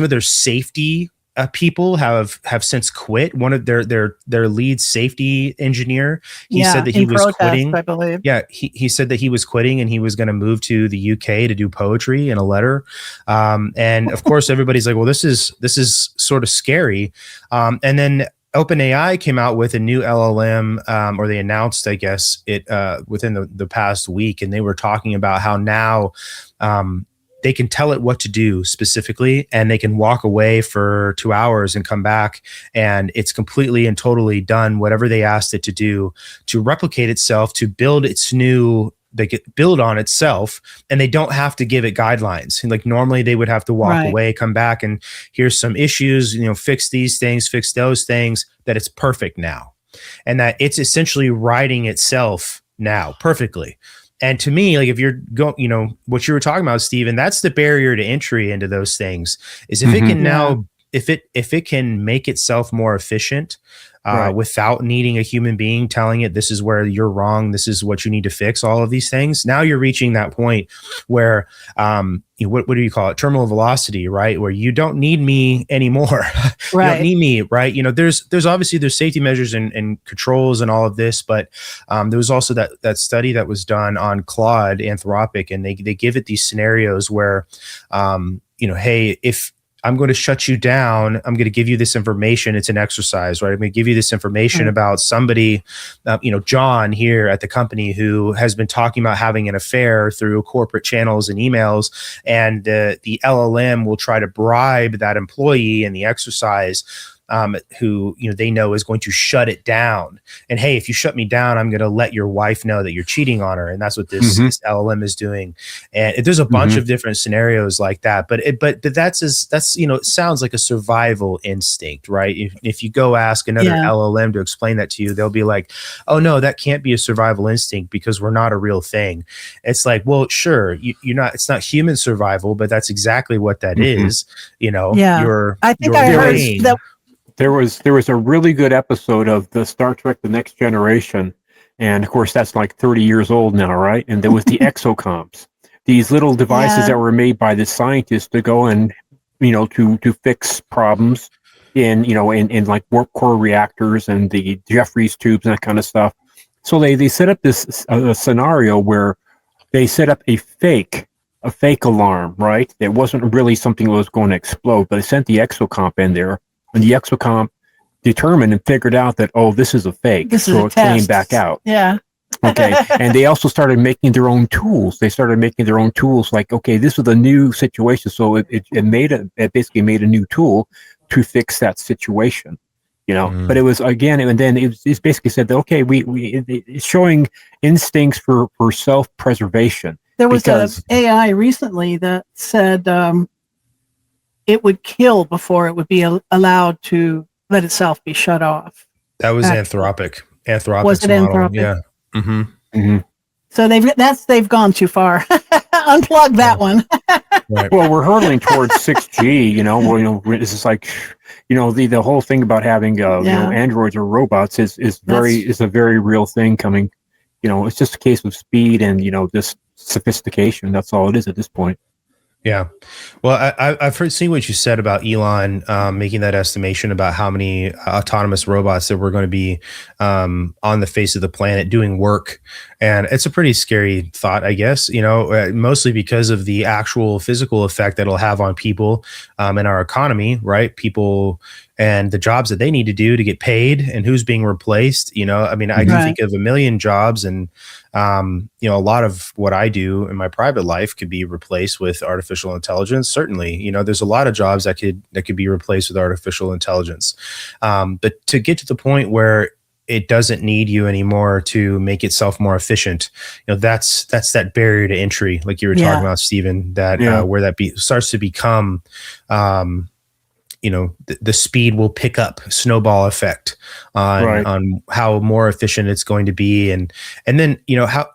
their safety people have since quit. One of their lead safety engineer, he said that he was quitting. I believe. Yeah, he said that he was quitting and he was going to move to the UK to do poetry in a letter. And of course, everybody's like, well, this is sort of scary. And then OpenAI came out with a new LLM, or they announced, I guess, it within the past week, and they were talking about how now they can tell it what to do specifically, and they can walk away for 2 hours and come back, and it's completely and totally done whatever they asked it to do to replicate itself, to build its new. They get build on itself, and they don't have to give it guidelines. Like normally they would have to walk away, come back, and here's some issues, fix these things, fix those things, that it's perfect now. And that it's essentially writing itself now perfectly. And to me, like if you're going, what you were talking about, Stephen, that's the barrier to entry into those things is if it can now, if it can make itself more efficient, without needing a human being telling it, this is where you're wrong, this is what you need to fix, all of these things. Now you're reaching that point where, what do you call it? Terminal velocity, right? Where you don't need me anymore. You don't need me, right? There's obviously there's safety measures and controls and all of this, but there was also that study that was done on Claude Anthropic, and they give it these scenarios where, hey, if I'm going to shut you down, I'm going to give you this information. It's an exercise, right? I'm going to give you this information about somebody, John here at the company who has been talking about having an affair through corporate channels and emails. And the LLM will try to bribe that employee in the exercise, who they know is going to shut it down. And hey, if you shut me down, I'm going to let your wife know that you're cheating on her. And that's what this LLM is doing. And there's a bunch of different scenarios like that. But that's it sounds like a survival instinct, right? If you go ask another LLM to explain that to you, they'll be like, oh no, that can't be a survival instinct because we're not a real thing. It's like, well, sure, you're not. It's not human survival, but that's exactly what that is. I think I heard that. There was a really good episode of the Star Trek The Next Generation, and of course that's like 30 years old now, right? And there was the exocomps, these little devices that were made by the scientists to go and to fix problems in like warp core reactors and the Jeffries tubes and that kind of stuff. So they set up this scenario where they set up a fake alarm, right? It wasn't really something that was going to explode, but they sent the exocomp in there. And the exocomp determined and figured out that, this is a fake. So it came back out. Yeah. Okay. And they also started making their own tools. They started making their own tools like, okay, this is a new situation. So it basically made a new tool to fix that situation, but it was, again, and then it basically said that, okay, it's showing instincts for self-preservation. There was an AI recently that said, it would kill before it would be allowed to let itself be shut off. That was Anthropic. Was it Anthropic? Yeah. So they've gone too far. Unplug that one. Right. Well, we're hurtling towards 6G. This is like, the whole thing about having androids or robots is a very real thing coming. It's just a case of speed and just sophistication. That's all it is at this point. Yeah. Well, I've seen what you said about Elon making that estimation about how many autonomous robots that were going to be on the face of the planet doing work. And it's a pretty scary thought, I guess, mostly because of the actual physical effect that it'll have on people in our economy, right? People and the jobs that they need to do to get paid and who's being replaced. I can think of a million jobs, and a lot of what I do in my private life could be replaced with artificial intelligence. Certainly, there's a lot of jobs that could be replaced with artificial intelligence. But to get to the point where it doesn't need you anymore to make itself more efficient, that's that barrier to entry, like you were talking about, Stephen. That where that starts to become. The speed will pick up, snowball effect on how more efficient it's going to be. And then,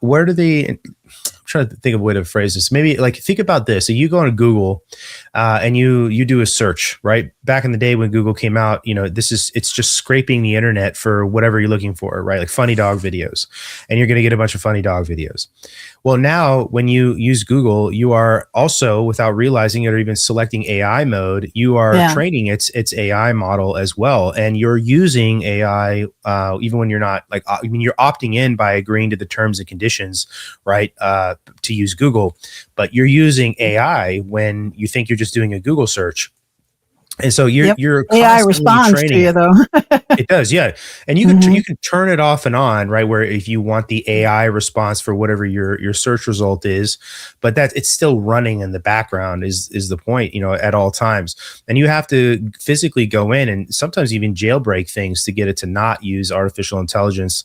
where do they, I'm trying to think of a way to phrase this. Maybe like, think about this. So you go on Google and you do a search, right? Back in the day when Google came out, it's just scraping the internet for whatever you're looking for, right? Like funny dog videos, and you're going to get a bunch of funny dog videos. Well, now when you use Google, you are also, without realizing it or even selecting AI mode, you are training its AI model as well. And you're using AI even when you're not you're opting in by agreeing to the terms and conditions, right? To use Google, but you're using AI when you think you're just doing a Google search. And so you're AI constantly responds to training you it. though. It does, yeah. And you can turn it off and on, right? Where if you want the AI response for whatever your search result is, but that it's still running in the background is the point, at all times. And you have to physically go in and sometimes even jailbreak things to get it to not use artificial intelligence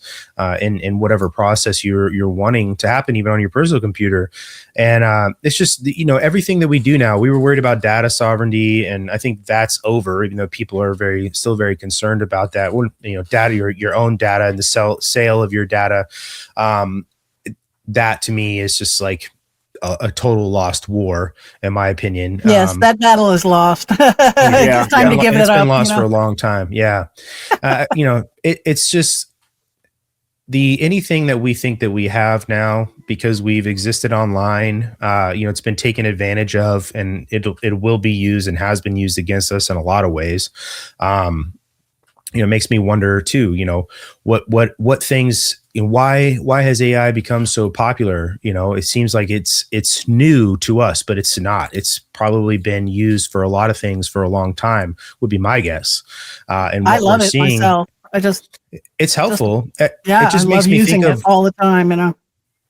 in whatever process you're wanting to happen, even on your personal computer. And it's just everything that we do now. We were worried about data sovereignty, and I think that's over. Even though people are still very concerned about that. When data, your own data, and the sale of your data, that to me is just like a total lost war, in my opinion. Yes, that battle is lost. It's time to give it up. It's been lost for a long time. Yeah, it's just. Anything that we think that we have now, because we've existed online, it's been taken advantage of, and it will be used and has been used against us in a lot of ways. Makes me wonder too, what things, why has AI become so popular? It seems like it's new to us, but it's not. It's probably been used for a lot of things for a long time, would be my guess. And what I love we're it seeing, myself. it's helpful. It just I makes love me using think it all the time.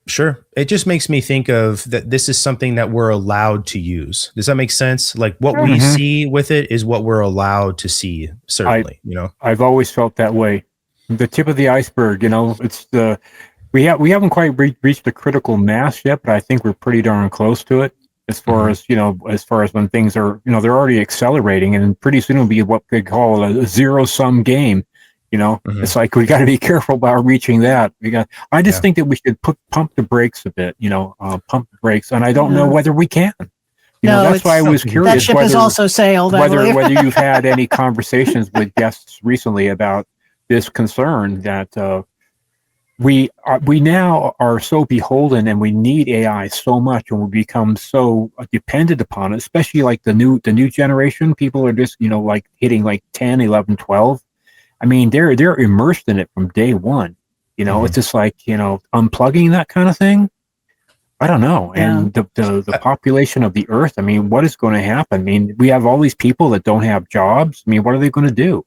Sure. It just makes me think of that this is something that we're allowed to use. Does that make sense? Like what we see with it is what we're allowed to see, certainly, I've always felt that way. The tip of the iceberg, it's we haven't quite reached the critical mass yet, but I think we're pretty darn close to it as far as, as far as when things are, they're already accelerating, and pretty soon it'll be what they call a zero-sum game. It's like we got to be careful about reaching that. I just think that we should pump the brakes a bit. Pump the brakes, and I don't know whether we can. That's why I was curious. That ship has also sailed. Whether you've had any conversations with guests recently about this concern that we now are so beholden, and we need AI so much, and we become so dependent upon it. Especially like the new generation, people are just like hitting like 10, 11, 12. I mean, they're immersed in it from day one. It's just like, unplugging that kind of thing. I don't know. Yeah. And the population of the earth, I mean, what is going to happen? I mean, we have all these people that don't have jobs. I mean, what are they going to do?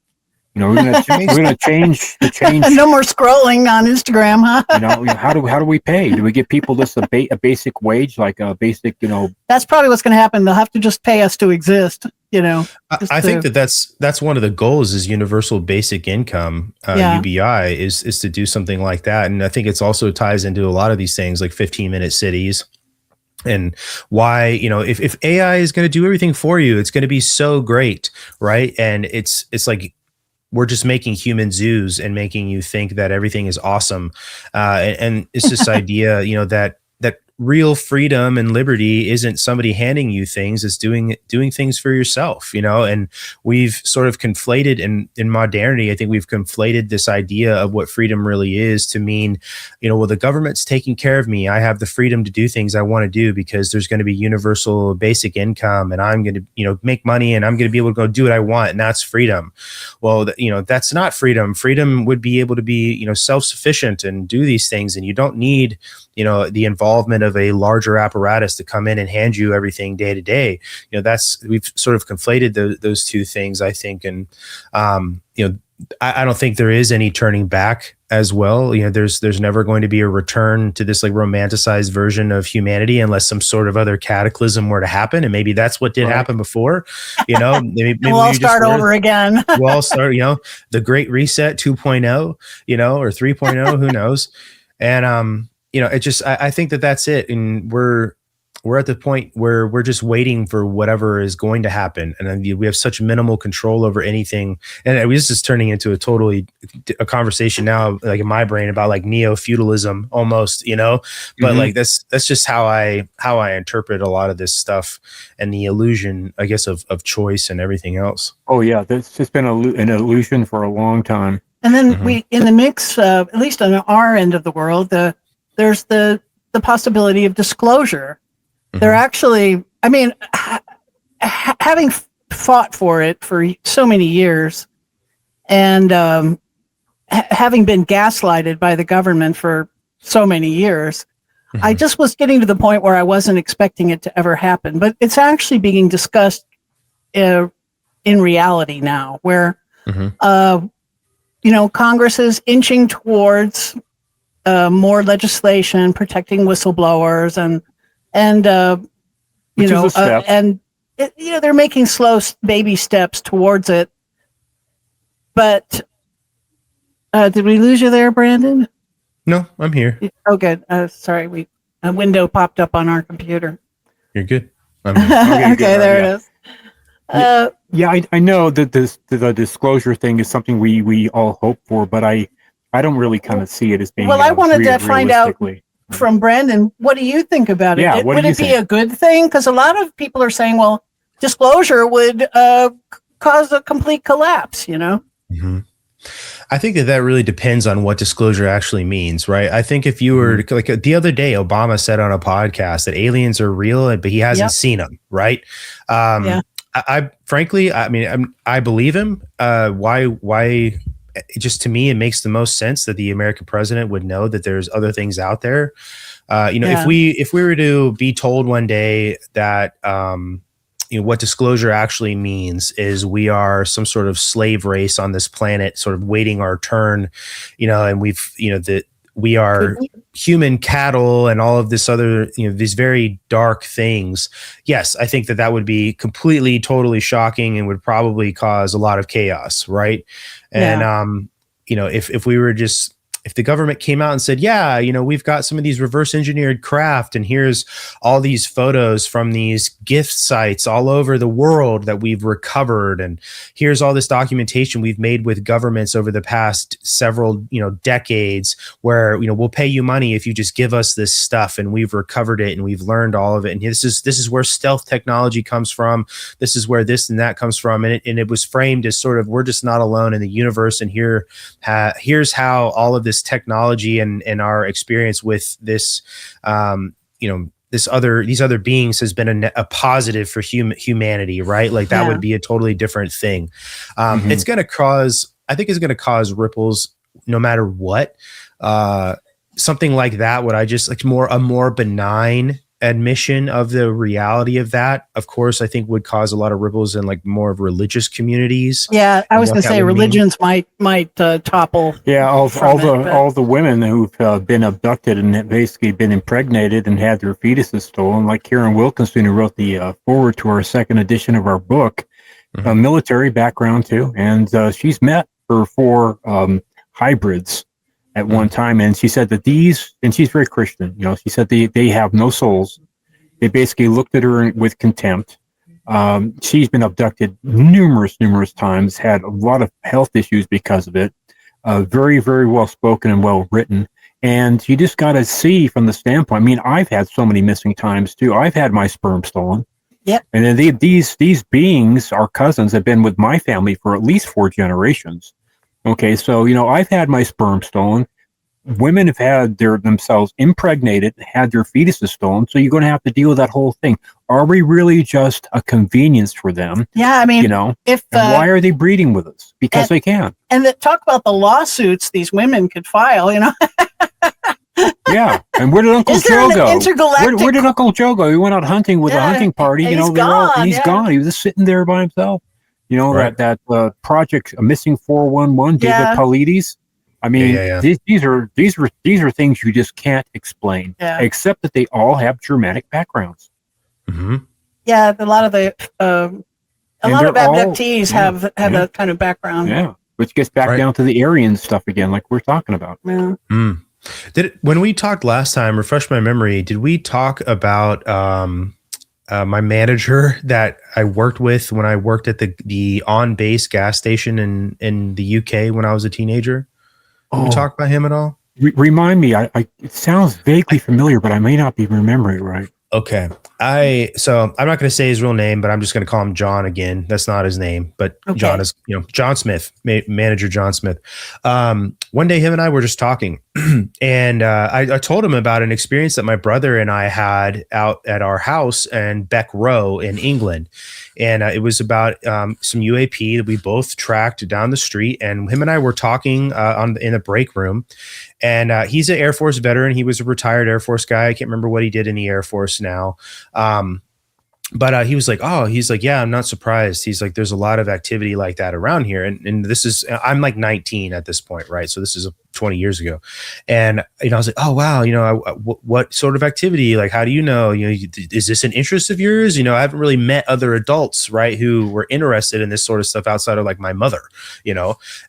We're going to change. No more scrolling on Instagram, huh? How do we pay? Do we give people just a basic wage, like a basic, That's probably what's going to happen. They'll have to just pay us to exist. I think that's one of the goals is universal basic income, UBI is to do something like that. And I think it's also ties into a lot of these things like 15-minute cities. And why, if AI is going to do everything for you, it's going to be so great, right? And it's like we're just making human zoos and making you think that everything is awesome. And it's this idea, that real freedom and liberty isn't somebody handing you things, it's doing things for yourself, and we've sort of conflated in modernity. I think we've conflated this idea of what freedom really is to mean, well, the government's taking care of me. I have the freedom to do things I want to do because there's going to be universal basic income, and I'm going to, make money, and I'm going to be able to go do what I want. And that's freedom. Well, that's not freedom. Freedom would be able to be, self-sufficient and do these things. And you don't need, the involvement of a larger apparatus to come in and hand you everything day to day. We've sort of conflated those two things, I think. And, I don't think there is any turning back as well. There's never going to be a return to this like romanticized version of humanity unless some sort of other cataclysm were to happen. And maybe that's what did happen before, maybe we'll all start over again. We'll all start, the Great Reset 2.0, or 3.0, who knows? And, I think that's it. And we're at the point where we're just waiting for whatever is going to happen. And then we have such minimal control over anything. And this is turning into a conversation now, like in my brain about like neo-feudalism almost, but like that's just how I interpret a lot of this stuff and the illusion, I guess, of choice and everything else. Oh yeah. That's just been an illusion for a long time. And then we, in the mix, at least on our end of the world, there's the possibility of disclosure. They're actually, I mean, having fought for it for so many years and having been gaslighted by the government for so many years, I just was getting to the point where I wasn't expecting it to ever happen. But it's actually being discussed in reality now, where Mhm. Congress is inching towards more legislation protecting whistleblowers, and Which is a step. they're making slow baby steps towards it. But did we lose you there, Brandon? No, I'm here. Oh, good. Sorry, a window popped up on our computer. You're good. I'm here. Okay, good. there Yeah. it is. Yeah, I know that the disclosure thing is something we all hope for, but I don't really kind of see it as being. Well, I wanted to find out realistically. from Brandon, what do you think about it? Yeah, what would do you it be think? a good thing? Because a lot of people are saying, well, disclosure would cause a complete collapse, Mhm. I think that really depends on what disclosure actually means, right? I think if you were like the other day, Obama said on a podcast that aliens are real, but he hasn't seen them, right? Yeah. I frankly, I mean, I believe him. Why? Just to me, it makes the most sense that the American president would know that there's other things out there. If we were to be told one day that what disclosure actually means is we are some sort of slave race on this planet, sort of waiting our turn, and that we are human cattle and all of this other, these very dark things. Yes, I think that would be completely, totally shocking and would probably cause a lot of chaos, right? And if we were just, if the government came out and said, yeah, we've got some of these reverse engineered craft, and here's all these photos from these gift sites all over the world that we've recovered, and here's all this documentation we've made with governments over the past several, decades, where, we'll pay you money if you just give us this stuff, and we've recovered it and we've learned all of it. And this is where stealth technology comes from. This is where this and that comes from. And it was framed as sort of, we're just not alone in the universe. And here's how all of this technology and our experience with this, these other beings has been a positive for humanity, right? Like that would be a totally different thing. I think it's going to cause ripples no matter what. Something like that, would I just like a more benign admission of the reality of that, of course, I think would cause a lot of ripples in like more of religious communities. Yeah, I was going to say religions might topple. Yeah, all the women who've been abducted and have basically been impregnated and had their fetuses stolen, like Karen Wilkinson, who wrote the foreword to our second edition of our book, military background too, and she's met her 4 hybrids at one time, and she said that and she's very Christian, she said they have no souls. They basically looked at her with contempt. She's been abducted numerous times, had a lot of health issues because of it. Very, very well spoken and well written. And you just got to see from the standpoint. I mean, I've had so many missing times too. I've had my sperm stolen. Yep. And then these beings, our cousins, have been with my family for at least 4 generations. Okay, so I've had my sperm stolen. Women have had themselves impregnated, had their fetuses stolen. So you're going to have to deal with that whole thing. Are we really just a convenience for them? Yeah, I mean, why are they breeding with us? Because they can. And talk about the lawsuits these women could file. Yeah, and where did Uncle Joe go? Intergalactic... Where did Uncle Joe go? He went out hunting with a hunting party. He's gone. He's gone. He was just sitting there by himself. Right. that project, Missing 411, David Paulides. I mean, these are things you just can't explain, except that they all have dramatic backgrounds. Mm-hmm. Yeah, a lot of abductees have that kind of background. Yeah, which gets back down to the Aryan stuff again, like we're talking about. Yeah. When we talked last time, refresh my memory, did we talk about my manager that I worked with when I worked at the on-base gas station in the UK when I was a teenager? Did we talk about him at all? Remind me. It sounds vaguely familiar, but I may not be remembering it right. Okay. So I'm not going to say his real name, but I'm just going to call him John again. That's not his name, but John is, John Smith, manager John Smith. One day him and I were just talking and I told him about an experience that my brother and I had out at our house in Beck Row in England. And it was about some UAP that we both tracked down the street, and him and I were talking in the break room. And he's an Air Force veteran. He was a retired Air Force guy. I can't remember what he did in the Air Force now. But he was like, oh, he's like, yeah, I'm not surprised. He's like, there's a lot of activity like that around here. And this is, I'm like 19 at this point, right? So this is 20 years ago. And, I was like, oh, wow, what sort of activity? Like, how do you know, is this an interest of yours? I haven't really met other adults, right, who were interested in this sort of stuff outside of like my mother,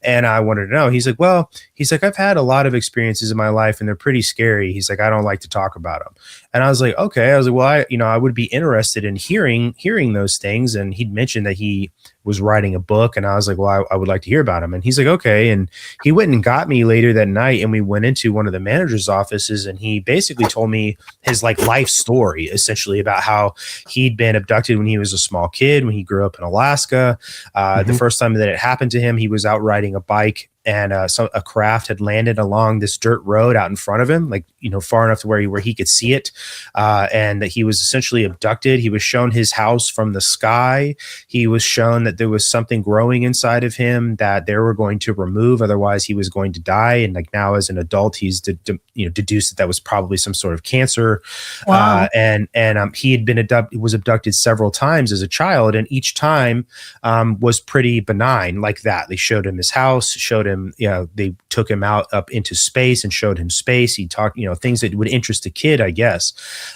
and I wanted to know. He's like, well, I've had a lot of experiences in my life and they're pretty scary. He's like, I don't like to talk about them. And I was like, okay. I was like, well, I would be interested in hearing those things. And he'd mentioned that he was writing a book, and I was like, well, I would like to hear about him. And he's like, okay. And he went and got me later that night, and we went into one of the manager's offices, and he basically told me his like life story, essentially about how he'd been abducted when he was a small kid, when he grew up in Alaska. The first time that it happened to him, he was out riding a bike, and a craft had landed along this dirt road out in front of him, like, far enough to where he could see it, and that he was essentially abducted. He was shown his house from the sky. He was shown that there was something growing inside of him that they were going to remove, otherwise he was going to die. And like now, as an adult, he's deduced that was probably some sort of cancer. Wow. And he had been abducted several times as a child, and each time was pretty benign like that. They showed him his house, showed him, they took him out up into space and showed him space. He talked, things that would interest a kid, I guess.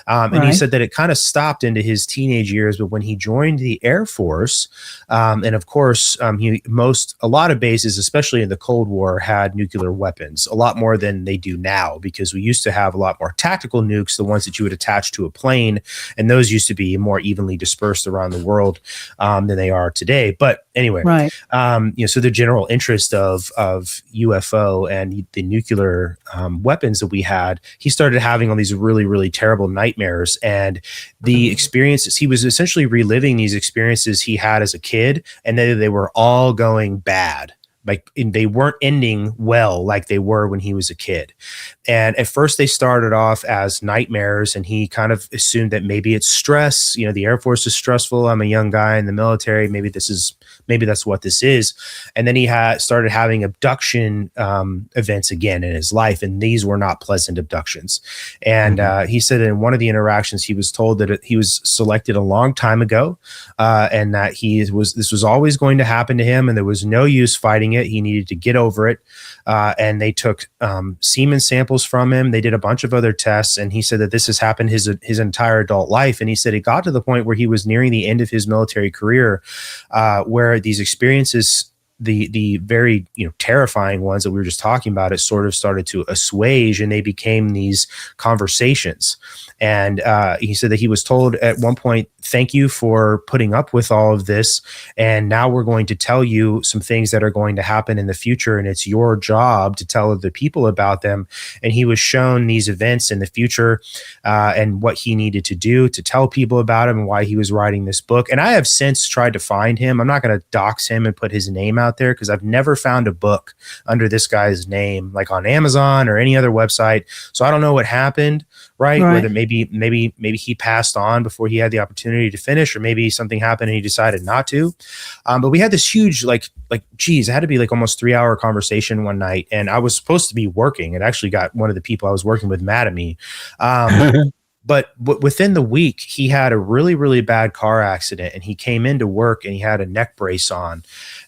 And he said that it kind of stopped into his teenage years, but when he joined the Air Force, and of course, a lot of bases, especially in the Cold War, had nuclear weapons, a lot more than they do now, because we used to have a lot more tactical nukes, the ones that you would attach to a plane, and those used to be more evenly dispersed around the world than they are today. But anyway, so the general interest of UFO and the nuclear weapons that we had, he started having all these really, really terrible nightmares, and the experiences, he was essentially reliving these experiences he had as a kid, and they were all going bad. Like they weren't ending well like they were when he was a kid. And at first they started off as nightmares, and he kind of assumed that maybe it's stress. The Air Force is stressful. I'm a young guy in the military. Maybe that's what this is. And then he started having abduction events again in his life, and these were not pleasant abductions. And he said that in one of the interactions, he was told that he was selected a long time ago, and that this was always going to happen to him, and there was no use fighting it. He needed to get over it. And they took semen samples from him. They did a bunch of other tests, and he said that this has happened his entire adult life. And he said it got to the point where he was nearing the end of his military career, where these experiences, the very terrifying ones that we were just talking about, it sort of started to assuage, and they became these conversations. And he said that he was told at one point, thank you for putting up with all of this, and now we're going to tell you some things that are going to happen in the future, and it's your job to tell other people about them. And he was shown these events in the future, and what he needed to do to tell people about him, and why he was writing this book. And I have since tried to find him. I'm not going to dox him and put his name out there, because I've never found a book under this guy's name, like on Amazon or any other website. So I don't know what happened, right? Whether maybe he passed on before he had the opportunity to finish, or maybe something happened and he decided not to. But we had this huge, it had to be like almost 3-hour conversation one night, and I was supposed to be working. It actually got one of the people I was working with mad at me. But within the week, he had a really, really bad car accident, and he came into work and he had a neck brace on.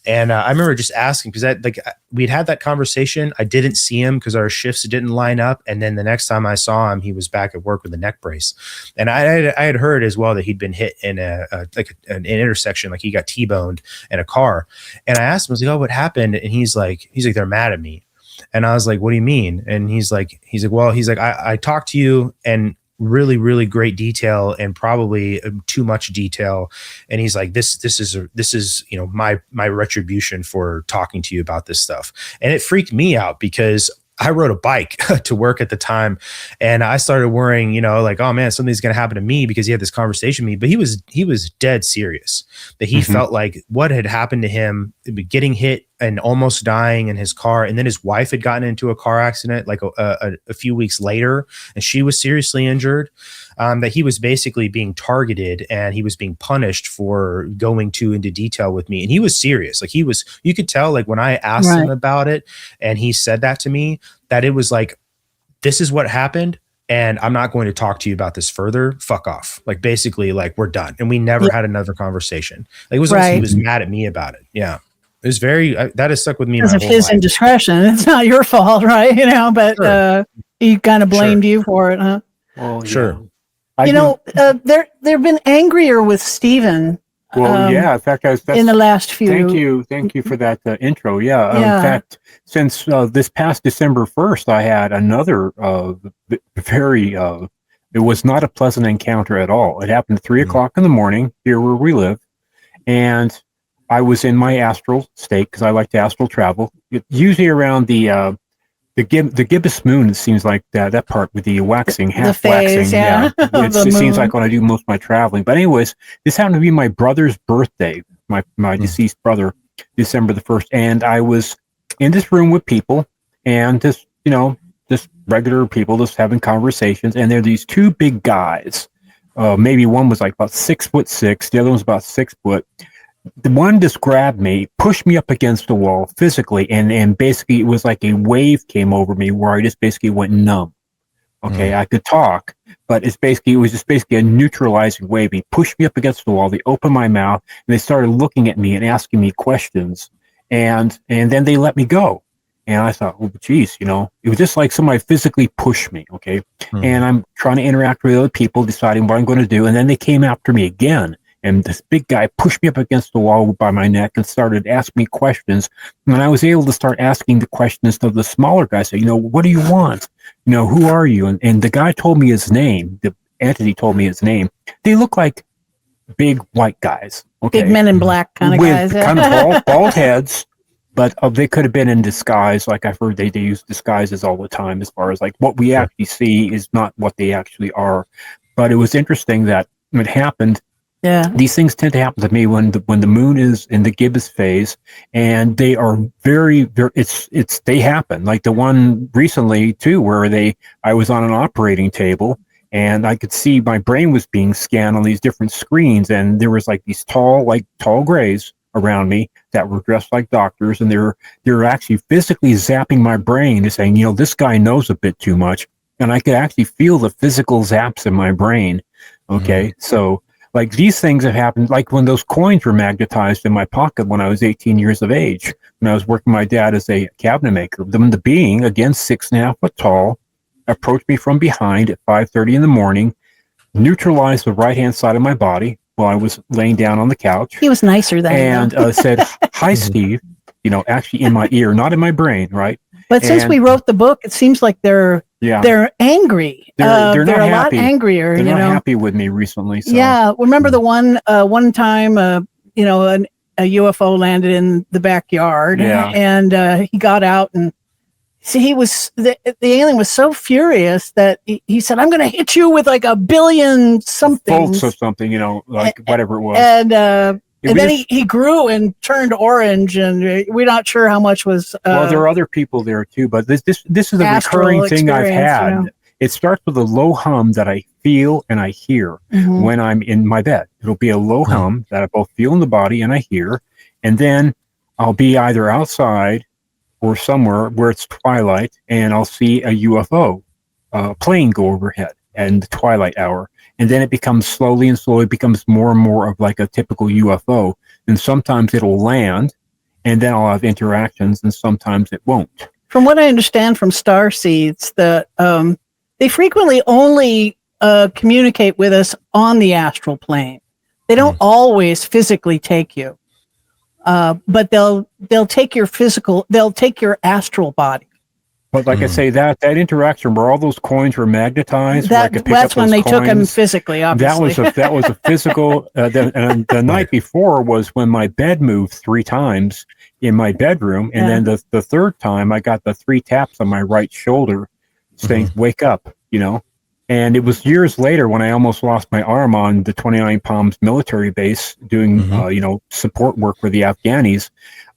And I remember just asking, because we'd had that conversation. I didn't see him because our shifts didn't line up. And then the next time I saw him, he was back at work with a neck brace. And I had heard as well that he'd been hit in an intersection, like he got T-boned in a car. And I asked him, I was like, oh, what happened? And he's like, they're mad at me. And I was like, what do you mean? And he's like, well, I talked to you and really, really great detail, and probably too much detail. And he's like, this is my retribution for talking to you about this stuff. And it freaked me out, because I rode a bike to work at the time, and I started worrying, oh man, something's going to happen to me, because he had this conversation with me. But he was dead serious, that he felt like what had happened to him, getting hit and almost dying in his car. And then his wife had gotten into a car accident like a few weeks later, and she was seriously injured. That he was basically being targeted, and he was being punished for going too into detail with me. And he was serious. Like you could tell, like when I asked him about it and he said that to me, that it was like, this is what happened. and I'm not going to talk to you about this further. Fuck off. Like basically like we're done. And we never had another conversation. Like it was also, he was mad at me about it. Yeah. It was very, that has stuck with me because my of whole his life. indiscretion. It's not your fault, right? You know, but Sure. he kind of blamed you for it, huh? Well, Sure. They've been angrier with Stephen. Well, yeah. In fact, that's in the last few. Thank you for that intro. Yeah. Yeah. In fact, since this past December 1st, I had another very. It was not a pleasant encounter at all. It happened at 3:00 in the morning here where we live, and I was in my astral state because I like to astral travel. Usually around the gibbous moon, it seems like that part with the waxing, half waxing. Yeah. It seems like when I do most of my traveling. But anyways, this happened to be my brother's birthday, my deceased brother, December the 1st. And I was in this room with people and just regular people just having conversations. And there are these two big guys. Maybe one was like about 6'6", the other one was about 6 foot. The one just grabbed me, pushed me up against the wall physically, and basically it was like a wave came over me where I just basically went numb. Okay, I could talk, but it was just basically a neutralizing wave. He pushed me up against the wall. They opened my mouth and they started looking at me and asking me questions, and then they let me go. And I thought, oh, geez, it was just like somebody physically pushed me. Okay, and I'm trying to interact with other people, deciding what I'm going to do, and then they came after me again. And this big guy pushed me up against the wall by my neck and started asking me questions. And I was able to start asking the questions to the smaller guy. Say, what do you want? Who are you? And the guy told me his name. The entity told me his name. They look like big white guys. Okay. Big men in black kind of guys. With kind of bald heads. But they could have been in disguise. Like I've heard they use disguises all the time as far as like what we actually see is not what they actually are. But it was interesting that it happened. Yeah, these things tend to happen to me when the moon is in the gibbous phase, and they are very, very. They happen like the one recently too, where I was on an operating table and I could see my brain was being scanned on these different screens, and there was like these tall grays around me that were dressed like doctors, and they're actually physically zapping my brain, to saying, this guy knows a bit too much, and I could actually feel the physical zaps in my brain. Okay, so. Like these things have happened, like when those coins were magnetized in my pocket when I was 18 years of age, when I was working with my dad as a cabinet maker. The being, again, 6.5 foot tall, approached me from behind at 5:30 in the morning, neutralized the right-hand side of my body while I was laying down on the couch. He was nicer than and said, "Hi, Steve," actually in my ear, not in my brain, right? But since we wrote the book, it seems like they're angry. They're not a happy. lot angrier. They're not happy with me recently. So. Yeah, remember the one time, a UFO landed in the backyard, and he got out, and see, the alien was so furious that he said, "I'm going to hit you with like 1 billion something volts or something, whatever it was." And then he grew and turned orange, and we're not sure how much was. Well, there are other people there too, but this is a recurring thing I've had. It starts with a low hum that I feel and I hear when I'm in my bed. It'll be a low hum that I both feel in the body and I hear, and then I'll be either outside or somewhere where it's twilight, and I'll see a UFO plane go overhead and the twilight hour. And then it becomes slowly becomes more and more of like a typical UFO. And sometimes it'll land, and then I'll have interactions, and sometimes it won't. From what I understand from starseeds, that they frequently only communicate with us on the astral plane. They don't always physically take you, but they'll take your astral body. But like I say, that interaction where all those coins were magnetized, that's when they took them physically. Obviously, that was a physical. And the night before was when my bed moved 3 times in my bedroom, and then the third time I got the 3 taps on my right shoulder, saying "Wake up," And it was years later when I almost lost my arm on the 29 Palms military base doing support work for the Afghanis,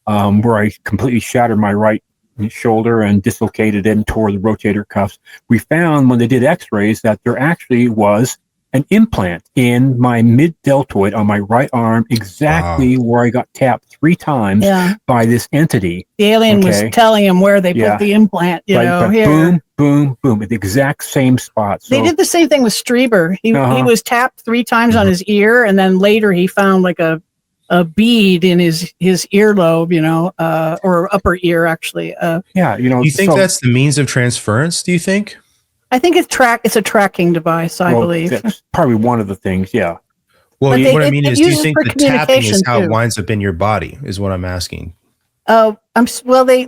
where I completely shattered my right shoulder and dislocated it and tore the rotator cuffs. We found when they did x-rays that there actually was an implant in my mid-deltoid on my right arm, exactly where I got tapped 3 times by this entity. The alien was telling him where they put the implant, but here. Boom, boom, boom, at the exact same spot. So, they did the same thing with Strieber. He was tapped 3 times on his ear, and then later he found like a bead in his earlobe, or upper ear, actually. Do you think that's the means of transference, do you think? I think it's a tracking device, I believe. That's probably one of the things, yeah. Well, what I mean is, do you think the tapping is how it winds up in your body, is what I'm asking? They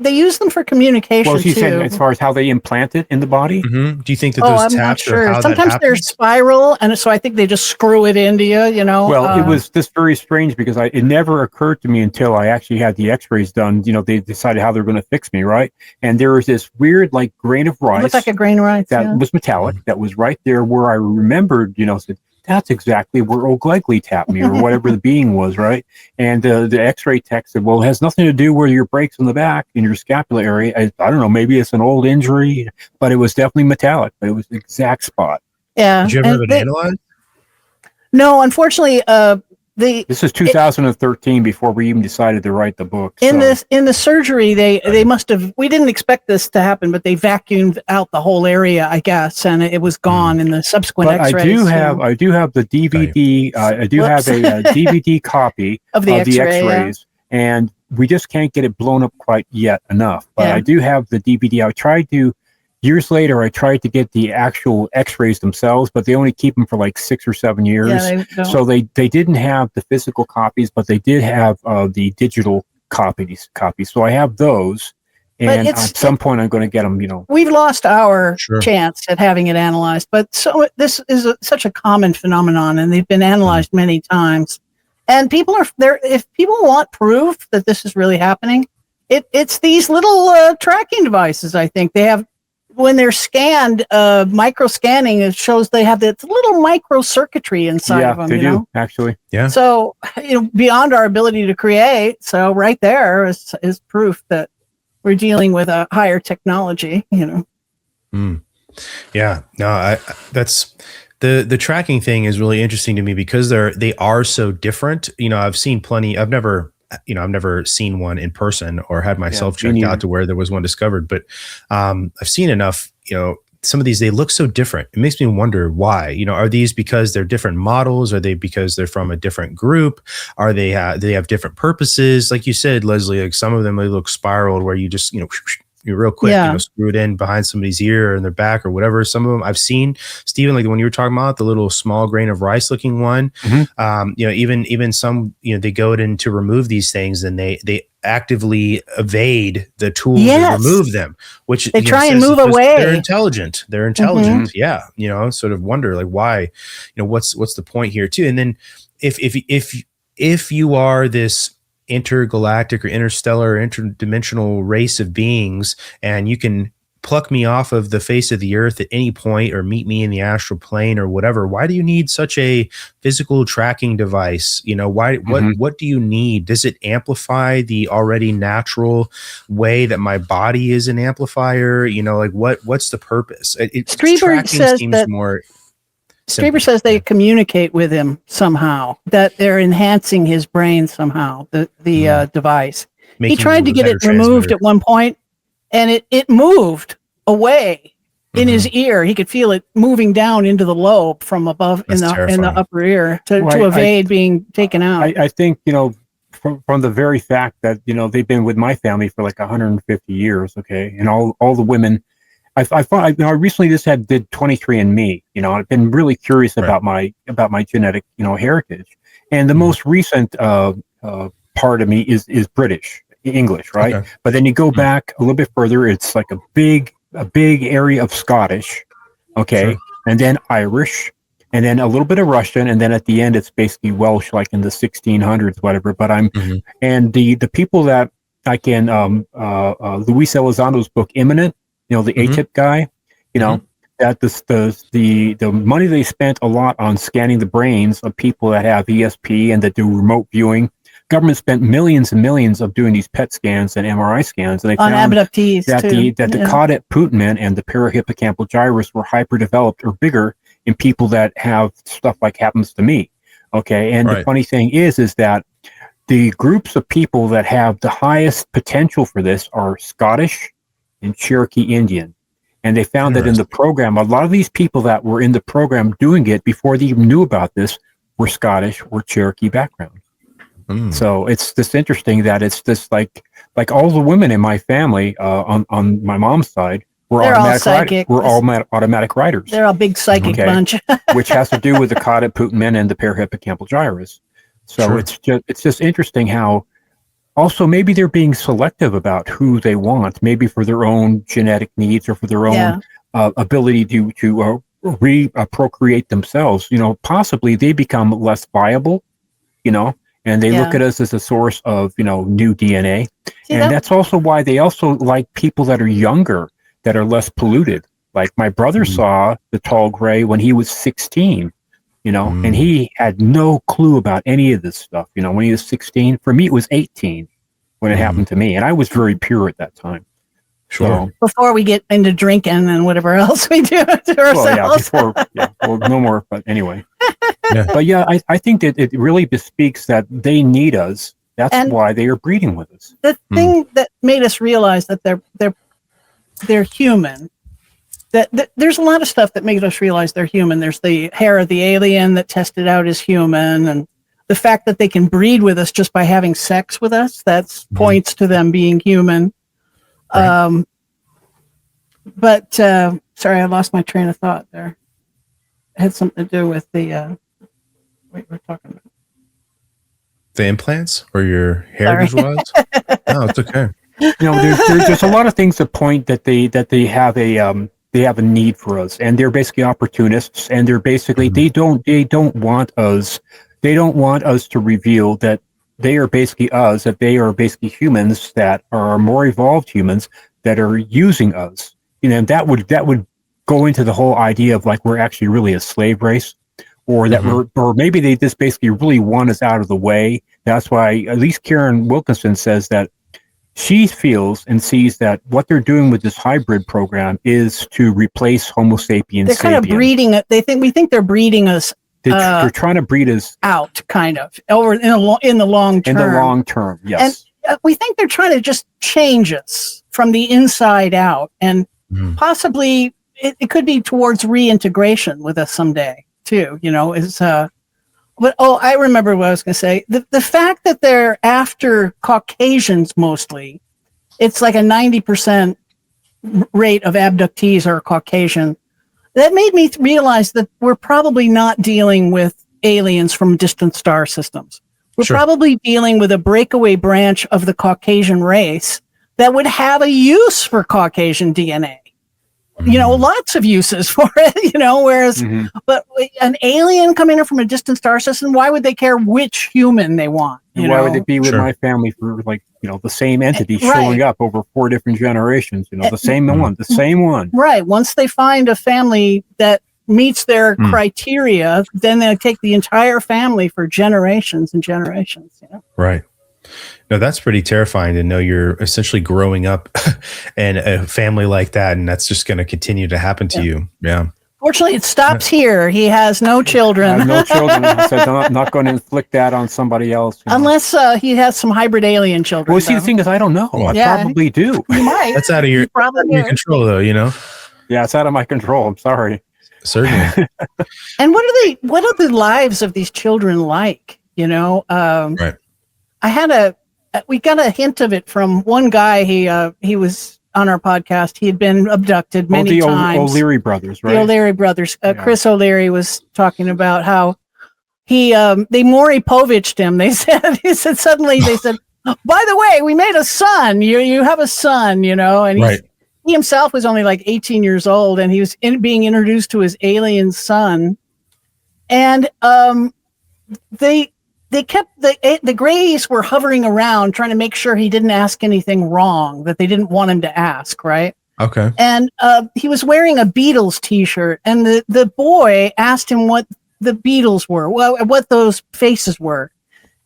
use them for communication. Well, she's saying as far as how they implant it in the body. Do you think that those taps are how sometimes that they're spiral, and so I think they just screw it into you. Well, it was just very strange because it never occurred to me until I actually had the X-rays done. They decided how they're going to fix me, right? And there was this weird, like, grain of rice. It looked like a grain of rice that was metallic. That was right there where I remembered. Said, that's exactly where old Glegley tapped me, or whatever the being was, right? And the X-ray tech said, well, it has nothing to do with your breaks in the back, in your scapular area. I don't know, maybe it's an old injury, but it was definitely metallic. But it was the exact spot. Yeah. Did you ever have it analyzed? No, unfortunately, this is 2013 before we even decided to write the book. In the surgery, they must have. We didn't expect this to happen, but they vacuumed out the whole area, I guess, and it was gone in the subsequent X-rays. I do have the DVD. I do have a DVD copy of the X-rays, and we just can't get it blown up quite yet enough. But I do have the DVD. I tried to. Years later, I tried to get the actual X-rays themselves, but they only keep them for like 6 or 7 years. So they didn't have the physical copies, but they did have the digital copies. So I have those, and at some point I'm going to get them. We've lost our chance at having it analyzed, but this is such a common phenomenon, and they've been analyzed many times. And people are there. If people want proof that this is really happening, it's these little tracking devices. I think they have. When they're scanned, micro scanning, it shows they have this little micro circuitry inside of them. They do, actually. Yeah. So, beyond our ability to create, so right there is proof that we're dealing with a higher technology. Yeah. No, that's the tracking thing is really interesting to me because they are so different. I've seen plenty. I've never seen one in person or had myself checked out to where there was one discovered, but I've seen enough, some of these, they look so different. It makes me wonder why, are these because they're different models? Are they because they're from a different group? Are they have different purposes? Like you said, Leslie, like some of them, they look spiraled where you just, you're real quick, screw it in behind somebody's ear or in their back or whatever. Some of them I've seen, Stephen, like the one you were talking about, the little small grain of rice looking one. Even some, they go in to remove these things and they actively evade the tools to remove them, which they try and move away. They're intelligent. Yeah. Sort of wonder like why, what's the point here too? And then if you are this intergalactic or interstellar or interdimensional race of beings and you can pluck me off of the face of the earth at any point or meet me in the astral plane or whatever, why do you need such a physical tracking device? What do you need? Does it amplify the already natural way that my body is an amplifier? What's the purpose? Strieber says that more Strieber says they communicate with him somehow, that they're enhancing his brain somehow, the device. He tried to get it removed at one point, and it moved away in his ear. He could feel it moving down into the lobe from above in the upper ear to evade being taken out. I think, from the very fact that, they've been with my family for like 150 years, okay, and all the women, I recently just did 23andMe. I've been really curious about my genetic, heritage, and the most recent part of me is British, English, right? Okay. But then you go back a little bit further, it's like a big area of Scottish, okay, and then Irish, and then a little bit of Russian, and then at the end it's basically Welsh, like in the 1600s, whatever. But and the people that I can, Luis Elizondo's book Imminent. The ATIP guy, that the money they spent a lot on scanning the brains of people that have ESP and that do remote viewing. Government spent millions and millions of doing these PET scans and MRI scans, and they found abductees that the caudate putamen and the parahippocampal gyrus were hyperdeveloped or bigger in people that have stuff like happens to me. Okay. And the Right. funny thing is that the groups of people that have the highest potential for this are Scottish and Cherokee Indian. And they found that in the program, a lot of these people that were in the program doing it before they even knew about this were Scottish or Cherokee background. So it's just interesting that it's just like all the women in my family on my mom's side were automatic writers. They're a big psychic bunch, which has to do with the caudate putamen and the parahippocampal gyrus. So it's just interesting how also maybe they're being selective about who they want, maybe for their own genetic needs or for their own ability to procreate themselves. You know, possibly they become less viable, you know, and they look at us as a source of, you know, new DNA. And that's also why they also like people that are younger, that are less polluted. Like my brother saw the tall gray when he was 16, you know, and he had no clue about any of this stuff. You know, when he was 16, for me, it was 18 when it happened to me. And I was very pure at that time. Sure. So, before we get into drinking and whatever else we do to ourselves. Well, no more, but anyway. But yeah, I think that it really bespeaks that they need us. That's why they are breeding with us. The thing that made us realize that they're human, that there's a lot of stuff that made us realize they're human. There's the hair of the alien that tested out as human, and the fact that they can breed with us just by having sex with us, that points to them being human. Right. But sorry, I lost my train of thought there. It had something to do with the we're talking about The implants or your heritage was? No, it's okay. You know, there's a lot of things that point that they have a need for us, and they're basically opportunists, and they're basically they don't want us to reveal that they are basically us, that they are basically humans that are more evolved humans that are using us. You know, that would go into the whole idea of like we're actually really a slave race, or that or maybe they just basically really want us out of the way. That's why at least Karen Wilkinson says that she feels and sees that what they're doing with this hybrid program is to replace Homo sapiens. They're kind of breeding it. We think they're breeding us. They're trying to breed us out, kind of, over in the long term. In the long term, yes. And we think they're trying to just change us from the inside out, and possibly it could be towards reintegration with us someday too. You know, but I remember what I was going to say. The fact that they're after Caucasians mostly, it's like a 90% rate of abductees are Caucasian. That made me realize that we're probably not dealing with aliens from distant star systems. We're probably dealing with a breakaway branch of the Caucasian race that would have a use for Caucasian DNA. You know, lots of uses for it, you know, whereas, but an alien coming in from a distant star system, why would they care which human they want? Why would it be with my family for, like, you know, the same entity showing up over 4 different generations, you know, the same one. Right. Once they find a family that meets their criteria, then they take the entire family for generations and generations. You know? Right. No, that's pretty terrifying to know you're essentially growing up in a family like that, and that's just going to continue to happen to you. Yeah. Fortunately, it stops here. He has no children. I have no children, so I'm not going to inflict that on somebody else. Unless he has some hybrid alien children. Well, see, the thing is, I don't know. I probably do. You might. That's out of your control, though, you know? Yeah, it's out of my control. I'm sorry. Certainly. And what are the lives of these children like? You know? Right. We got a hint of it from one guy. He was on our podcast. He had been abducted many times. The O'Leary brothers, right? The O'Leary brothers. Chris O'Leary was talking about how they Maury Poviched him. They said suddenly they said, by the way, we made a son. You have a son, you know, and he himself was only like 18 years old, and he was being introduced to his alien son, and they kept the Greys were hovering around trying to make sure he didn't ask anything wrong that they didn't want him to ask, right? Okay. And he was wearing a Beatles t-shirt, and the boy asked him what the Beatles were, what those faces were.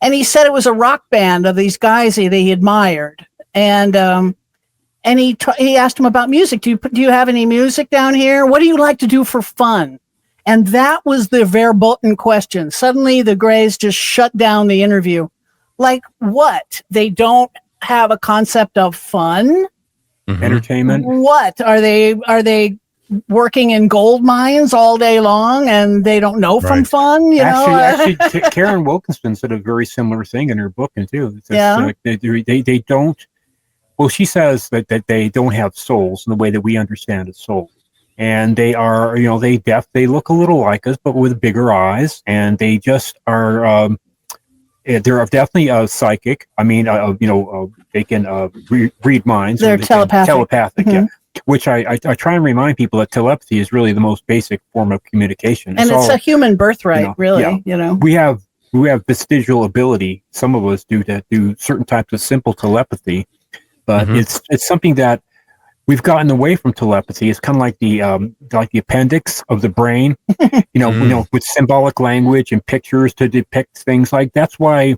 And he said it was a rock band of these guys that he admired. And he asked him about music. Do you have any music down here? What do you like to do for fun? And that was the verboten question. Suddenly the Greys just shut down the interview. Like what? They don't have a concept of fun? Entertainment? What? Are they working in gold mines all day long and they don't know from fun? Actually, Karen Wilkinson said a very similar thing in her book, and too. They don't. Well, she says that they don't have souls in the way that we understand a soul. And they are, they look a little like us, but with bigger eyes, and they just are. They're definitely psychic. I mean, they can read minds. They're telepathic. Yeah. Which I try and remind people that telepathy is really the most basic form of communication, and it's a human birthright, really. Yeah. We have vestigial ability. Some of us do certain types of simple telepathy, but it's something that we've gotten away from telepathy. It's kind of like the appendix of the brain, with symbolic language and pictures to depict things. Like that's why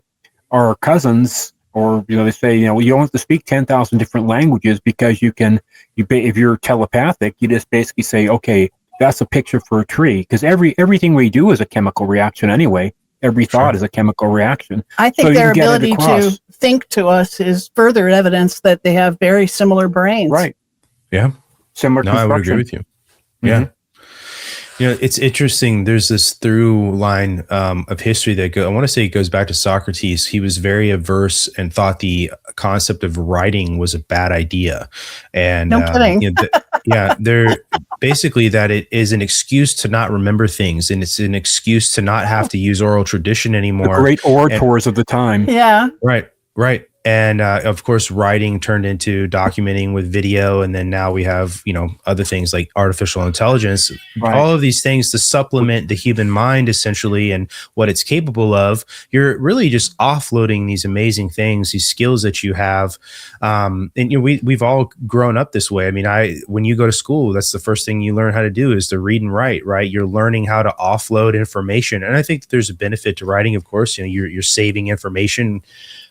our cousins, or they say, you don't have to speak 10,000 different languages, because if you're telepathic, you just basically say, okay, that's a picture for a tree, because everything we do is a chemical reaction anyway. Every thought is a chemical reaction. I think their ability to think to us is further evidence that they have very similar brains. Right. Yeah. Similar. No, I would agree with you. Yeah. It's interesting. There's this through line of history that I want to say it goes back to Socrates. He was very averse and thought the concept of writing was a bad idea. And no kidding. They're basically that it is an excuse to not remember things, and it's an excuse to not have to use oral tradition anymore. The great orators of the time. Yeah. Right. And of course, writing turned into documenting with video. And then now we have, other things like artificial intelligence, all of these things to supplement the human mind, essentially, and what it's capable of. You're really just offloading these amazing things, these skills that you have. And we've all grown up this way. I mean, when you go to school, that's the first thing you learn how to do is to read and write, right? You're learning how to offload information. And I think that there's a benefit to writing, of course. You're saving information.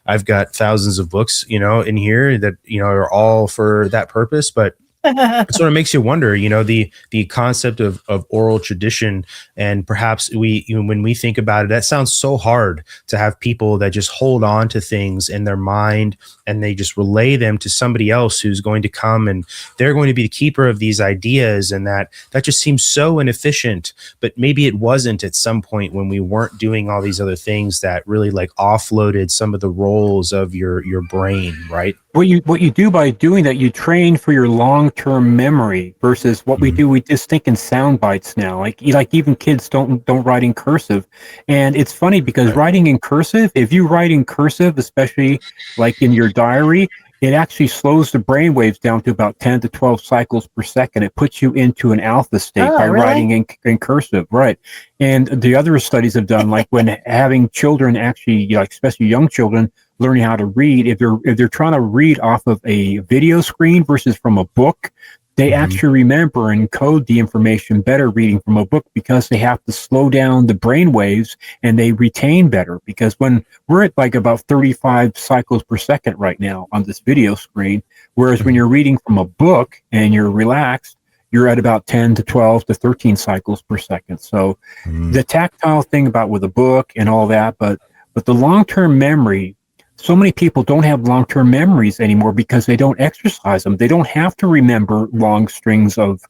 I've got thousands of books, in here that, are all for that purpose. But it sort of makes you wonder, the concept of oral tradition. And perhaps when we think about it, that sounds so hard to have people that just hold on to things in their mind and they just relay them to somebody else who's going to come and they're going to be the keeper of these ideas. And that just seems so inefficient, but maybe it wasn't at some point when we weren't doing all these other things that really like offloaded some of the roles of your brain, right? What you do by doing that, you train for your long-term memory versus what we do. We just think in sound bites now. Like even kids don't write in cursive, and it's funny because writing in cursive, if you write in cursive, especially like in your diary, it actually slows the brain waves down to about 10 to 12 cycles per second. It puts you into an alpha state by writing in cursive, right? And the other studies have done, like when having children actually, especially young children, learning how to read, if they're trying to read off of a video screen versus from a book, they actually remember and code the information better reading from a book, because they have to slow down the brain waves and they retain better. Because when we're at like about 35 cycles per second right now on this video screen, whereas when you're reading from a book and you're relaxed, you're at about 10 to 12 to 13 cycles per second. So the tactile thing about with a book and all that, but the long-term memory, so many people don't have long-term memories anymore because they don't exercise them. They don't have to remember long strings of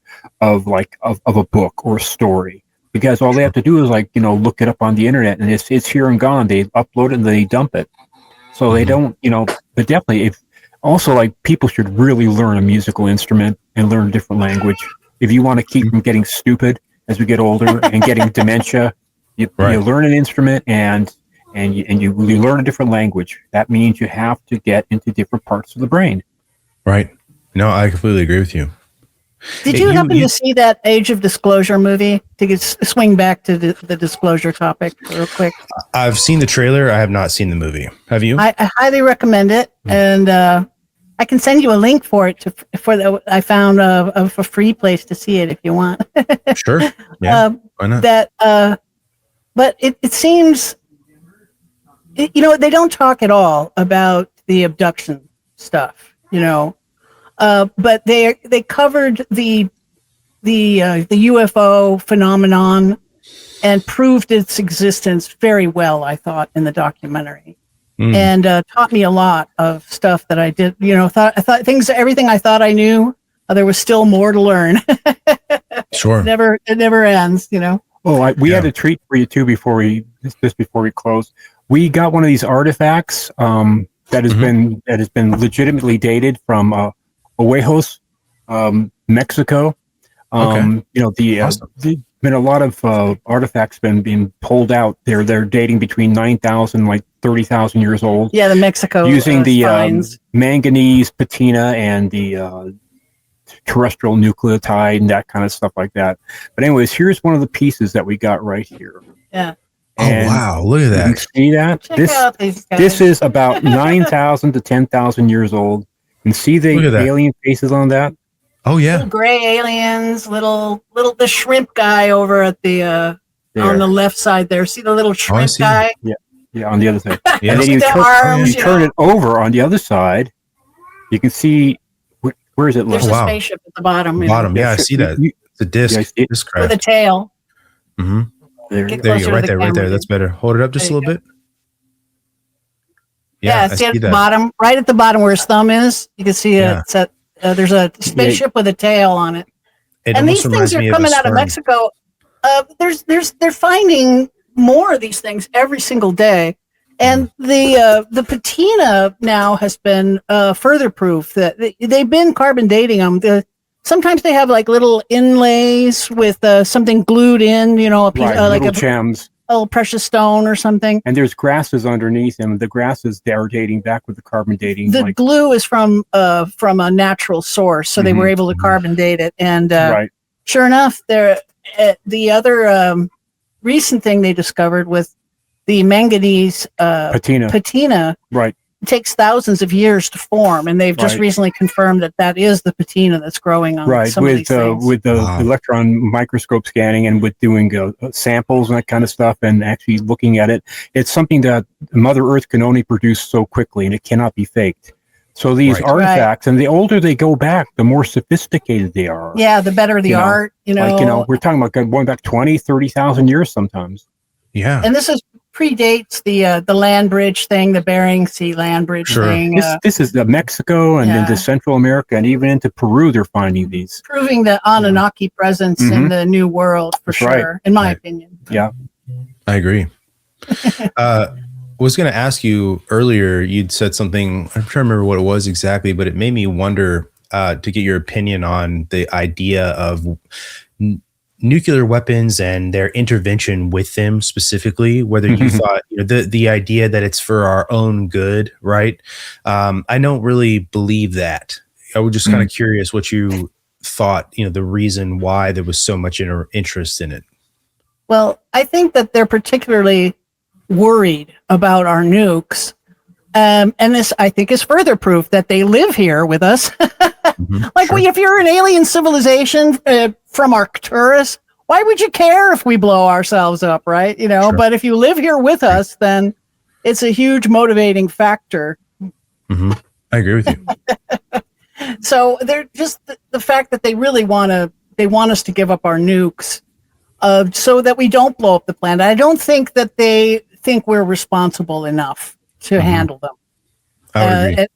a book or a story, because all they have to do is look it up on the internet and it's here and gone. They upload it and they dump it. So they don't, but definitely people should really learn a musical instrument and learn a different language. If you want to keep from getting stupid as we get older and getting dementia, you learn an instrument and you learn a different language. That means you have to get into different parts of the brain. Right. No, I completely agree with you. Did you happen to see that Age of Disclosure movie? To swing back to the disclosure topic real quick. I've seen the trailer. I have not seen the movie. Have you? I highly recommend it. And I can send you a link for it I found a free place to see it if you want. Sure. Yeah. Why not? But it seems, they don't talk at all about the abduction stuff, but they covered the the UFO phenomenon and proved its existence very well, I thought, in the documentary. And taught me a lot of stuff that I did. I thought everything I thought I knew, there was still more to learn. Sure. It never ends. Oh, we had a treat for you too before we close. We got one of these artifacts that has been legitimately dated from Ojos, Mexico. Okay. Awesome. Been a lot of artifacts being pulled out. They're dating between 9,000 like 30,000 years old. Yeah, the Mexico using the finds. manganese patina and the terrestrial nucleotide and that kind of stuff like that. But anyways, here's one of the pieces that we got right here. Yeah. And wow! Look at that. You can see that? Check out these guys. This is about 9,000 to 10,000 years old. And see the alien faces on that? Oh yeah, little gray aliens, little the shrimp guy over at the on the left side there. See the little shrimp guy? Yeah, on the other side. Yeah. And then you turn it over on the other side. You can see where is it? There's a spaceship at the bottom. Bottom, yeah, I see that. It's a disc. Disc craft with a tail. Mm-hmm. There you go, right there. That's better. Hold it up just a little bit. Yeah, see at the bottom, right at the bottom where his thumb is. You can see there's a spaceship with a tail on it. And these things are coming out of Mexico. They're finding more of these things every single day. And the patina now has been further proof that they've been carbon dating them. Sometimes they have like little inlays with something glued in, a piece like gems, a little precious stone or something. And there's grasses underneath them. The grasses, they're dating back with the carbon dating. The glue is from a natural source, so they were able to carbon date it. And sure enough, the other recent thing they discovered with the manganese patina, right, takes thousands of years to form, and they've just recently confirmed that is the patina that's growing on some of these things. With the electron microscope scanning and with doing samples and that kind of stuff, and actually looking at it, it's something that Mother Earth can only produce so quickly, and it cannot be faked. So these artifacts, and the older they go back, the more sophisticated they are. Yeah, the better the art. We're talking about going back 20, 30,000 years sometimes. Yeah, and this predates the land bridge thing, the Bering Sea land bridge thing. This is the Mexico and into Central America and even into Peru. They're finding these, proving the Anunnaki presence in the New World for sure. In my opinion. Yeah, I agree. Was going to ask you earlier. You'd said something. I'm trying to remember what it was exactly, but it made me wonder to get your opinion on the idea of nuclear weapons and their intervention with them specifically, whether you thought the idea that it's for our own good, right? I don't really believe that. I was just kind of curious what you thought, the reason why there was so much interest in it. Well, I think that they're particularly worried about our nukes. And this, I think, is further proof that they live here with us. If you're an alien civilization from Arcturus, why would you care if we blow ourselves up, right? But if you live here with us, then it's a huge motivating factor. I agree with you. So they're just the fact that they really want us to give up our nukes so that we don't blow up the planet. I don't think that they think we're responsible enough to handle them.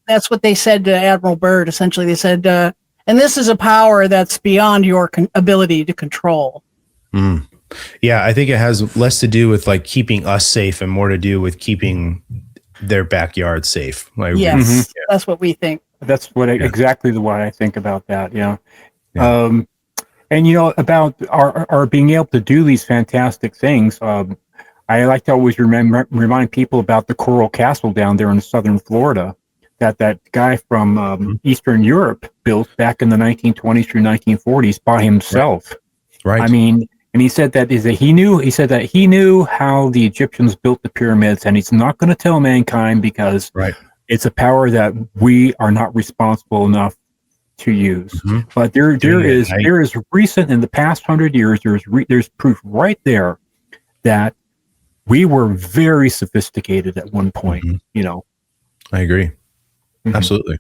That's what they said to Admiral Byrd. Essentially, they said, and this is a power that's beyond your ability to control. Yeah, I think it has less to do with like keeping us safe and more to do with keeping their backyard safe. That's what we think. That's exactly the way I think about that. Yeah. And about our being able to do these fantastic things. I like to always remind people about the Coral Castle down there in southern Florida that guy from Eastern Europe built back in the 1920s through 1940s by himself. Right. I mean, and he said that he knew how the Egyptians built the pyramids, and he's not going to tell mankind because it's a power that we are not responsible enough to use. But there is recent in the past 100 years, there's proof right there that we were very sophisticated at one point, I agree. Absolutely.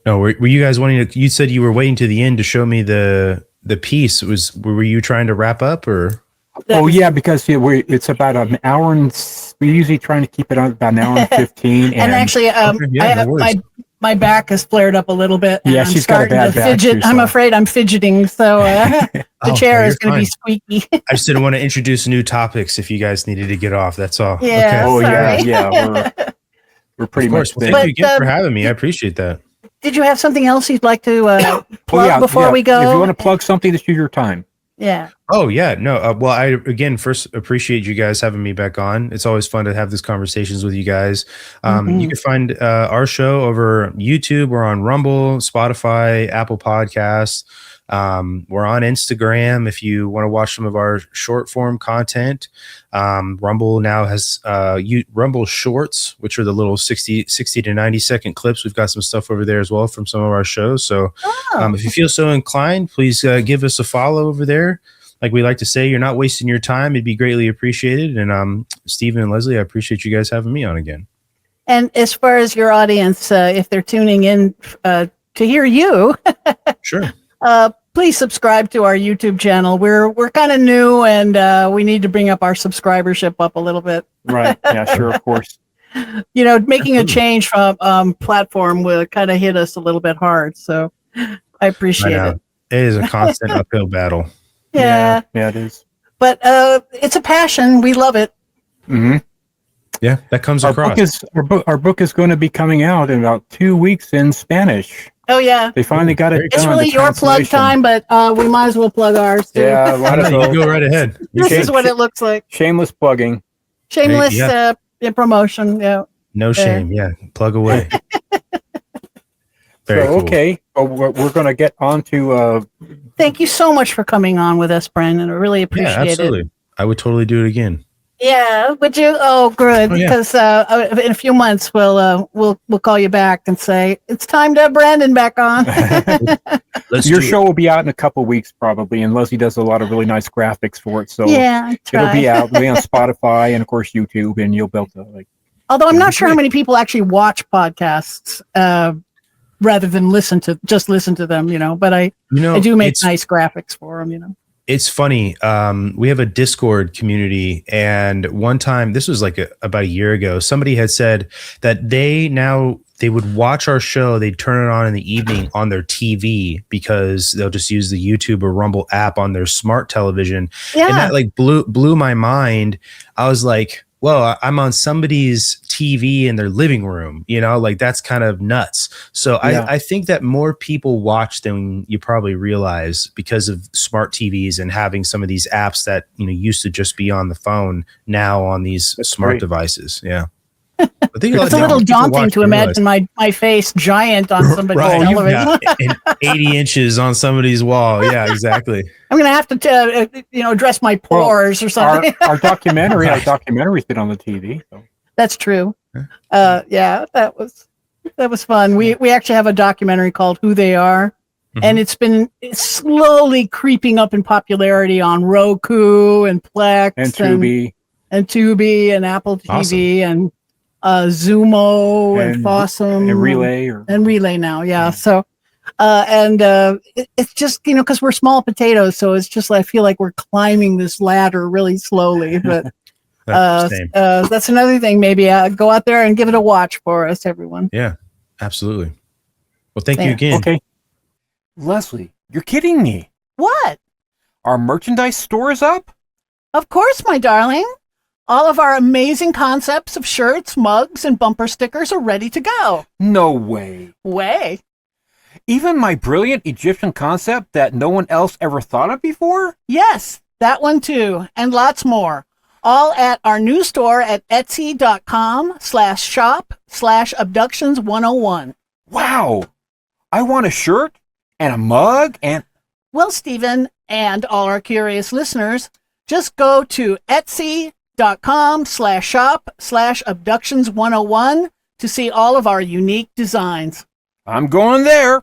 No, were you guys wanting to? You said you were waiting to the end to show me the piece. Were you trying to wrap up or? Oh yeah, because it's about an hour and we're usually trying to keep it on about an hour and 15. And actually, my back has flared up a little bit. And Yeah, I'm she's got a starting bad to back fidget. too, I'm so. afraid I'm fidgeting, so the chair is going to be squeaky. I just didn't want to introduce new topics if you guys needed to get off. That's all. Yeah. Okay. Oh sorry. yeah. We're pretty much. Well, thank you again for having me. I appreciate that. Did you have something else you'd like to plug before we go? If you want to plug something, this is your time. Yeah. Oh yeah, no. Well, I again first appreciate you guys having me back on. It's always fun to have these conversations with you guys. You can find our show over YouTube. We're on Rumble, Spotify, Apple Podcasts. We're on Instagram if you want to watch some of our short form content. Rumble now has Rumble Shorts, which are the little 60 to 90-second clips. We've got some stuff over there as well from some of our shows. So if you feel so inclined, please give us a follow over there. Like we like to say, you're not wasting your time. It'd be greatly appreciated. And Stephen and Leslie, I appreciate you guys having me on again. And as far as your audience, if they're tuning in to hear you, sure. Please subscribe to our YouTube channel. We're kind of new, and we need to bring up our subscribership up a little bit. Right. Yeah, sure. Of course. You know, making a change from platform will kind of hit us a little bit hard. So I appreciate it. It is a constant uphill battle. Yeah. Yeah, it is. But it's a passion. We love it. Mm-hmm. Yeah, that comes across. Our book is going to be coming out in about 2 weeks in Spanish. Oh yeah, they finally got it done. It's really your plug time, but we might as well plug ours too. Yeah, you go right ahead. This is what it looks like. Shameless plugging. Shameless promotion. Yeah. No shame. Yeah, plug away. Very cool. Okay, we're going to get on to. Thank you so much for coming on with us, Brandon. I really appreciate it. I would totally do it again. Yeah, would you? Oh, good. Because in a few months we'll call you back and say it's time to have Brandon back on. Your show will be out in a couple of weeks probably, and Leslie does a lot of really nice graphics for it. So yeah, it'll be out. It'll be on Spotify and of course YouTube, and you'll be able to like. Although I'm not sure how many people actually watch podcasts rather than listen to them, you know. But I do make nice graphics for them, you know. It's funny. We have a Discord community, and one time, this was like about a year ago, somebody had said that they would watch our show. They'd turn it on in the evening on their TV because they'll just use the YouTube or Rumble app on their smart television. Yeah. And that like blew my mind. I was like, well, I'm on somebody's TV in their living room, you know, like that's kind of nuts. So I think that more people watch than you probably realize because of smart TVs and having some of these apps that, you know, used to just be on the phone now on these smart devices. Yeah. I think it's a little daunting to imagine my face giant on somebody's television. And 80 inches on somebody's wall. Yeah, exactly. I'm going to have to, address my pores or something. Our documentary's been on the TV. So. That's true. Yeah, that was fun. We actually have a documentary called Who They Are, and it's slowly creeping up in popularity on Roku and Plex and Tubi and Apple TV and Zumo and Fossum and Relay now. Yeah. So, it's just, because we're small potatoes. So it's just, I feel like we're climbing this ladder really slowly, but that's another thing. Maybe go out there and give it a watch for us, everyone. Yeah, absolutely. Well, thank you again. Okay. Leslie, you're kidding me. What? Our merchandise store is up? Of course, my darling. All of our amazing concepts of shirts, mugs, and bumper stickers are ready to go. No way. Even my brilliant Egyptian concept that no one else ever thought of before? Yes, that one too, and lots more. All at our new store at etsy.com/shop/abductions101. Wow. I want a shirt and a mug and... Well, Stephen, and all our curious listeners, just go to etsy.com/shop/abductions101 to see all of our unique designs. I'm going there.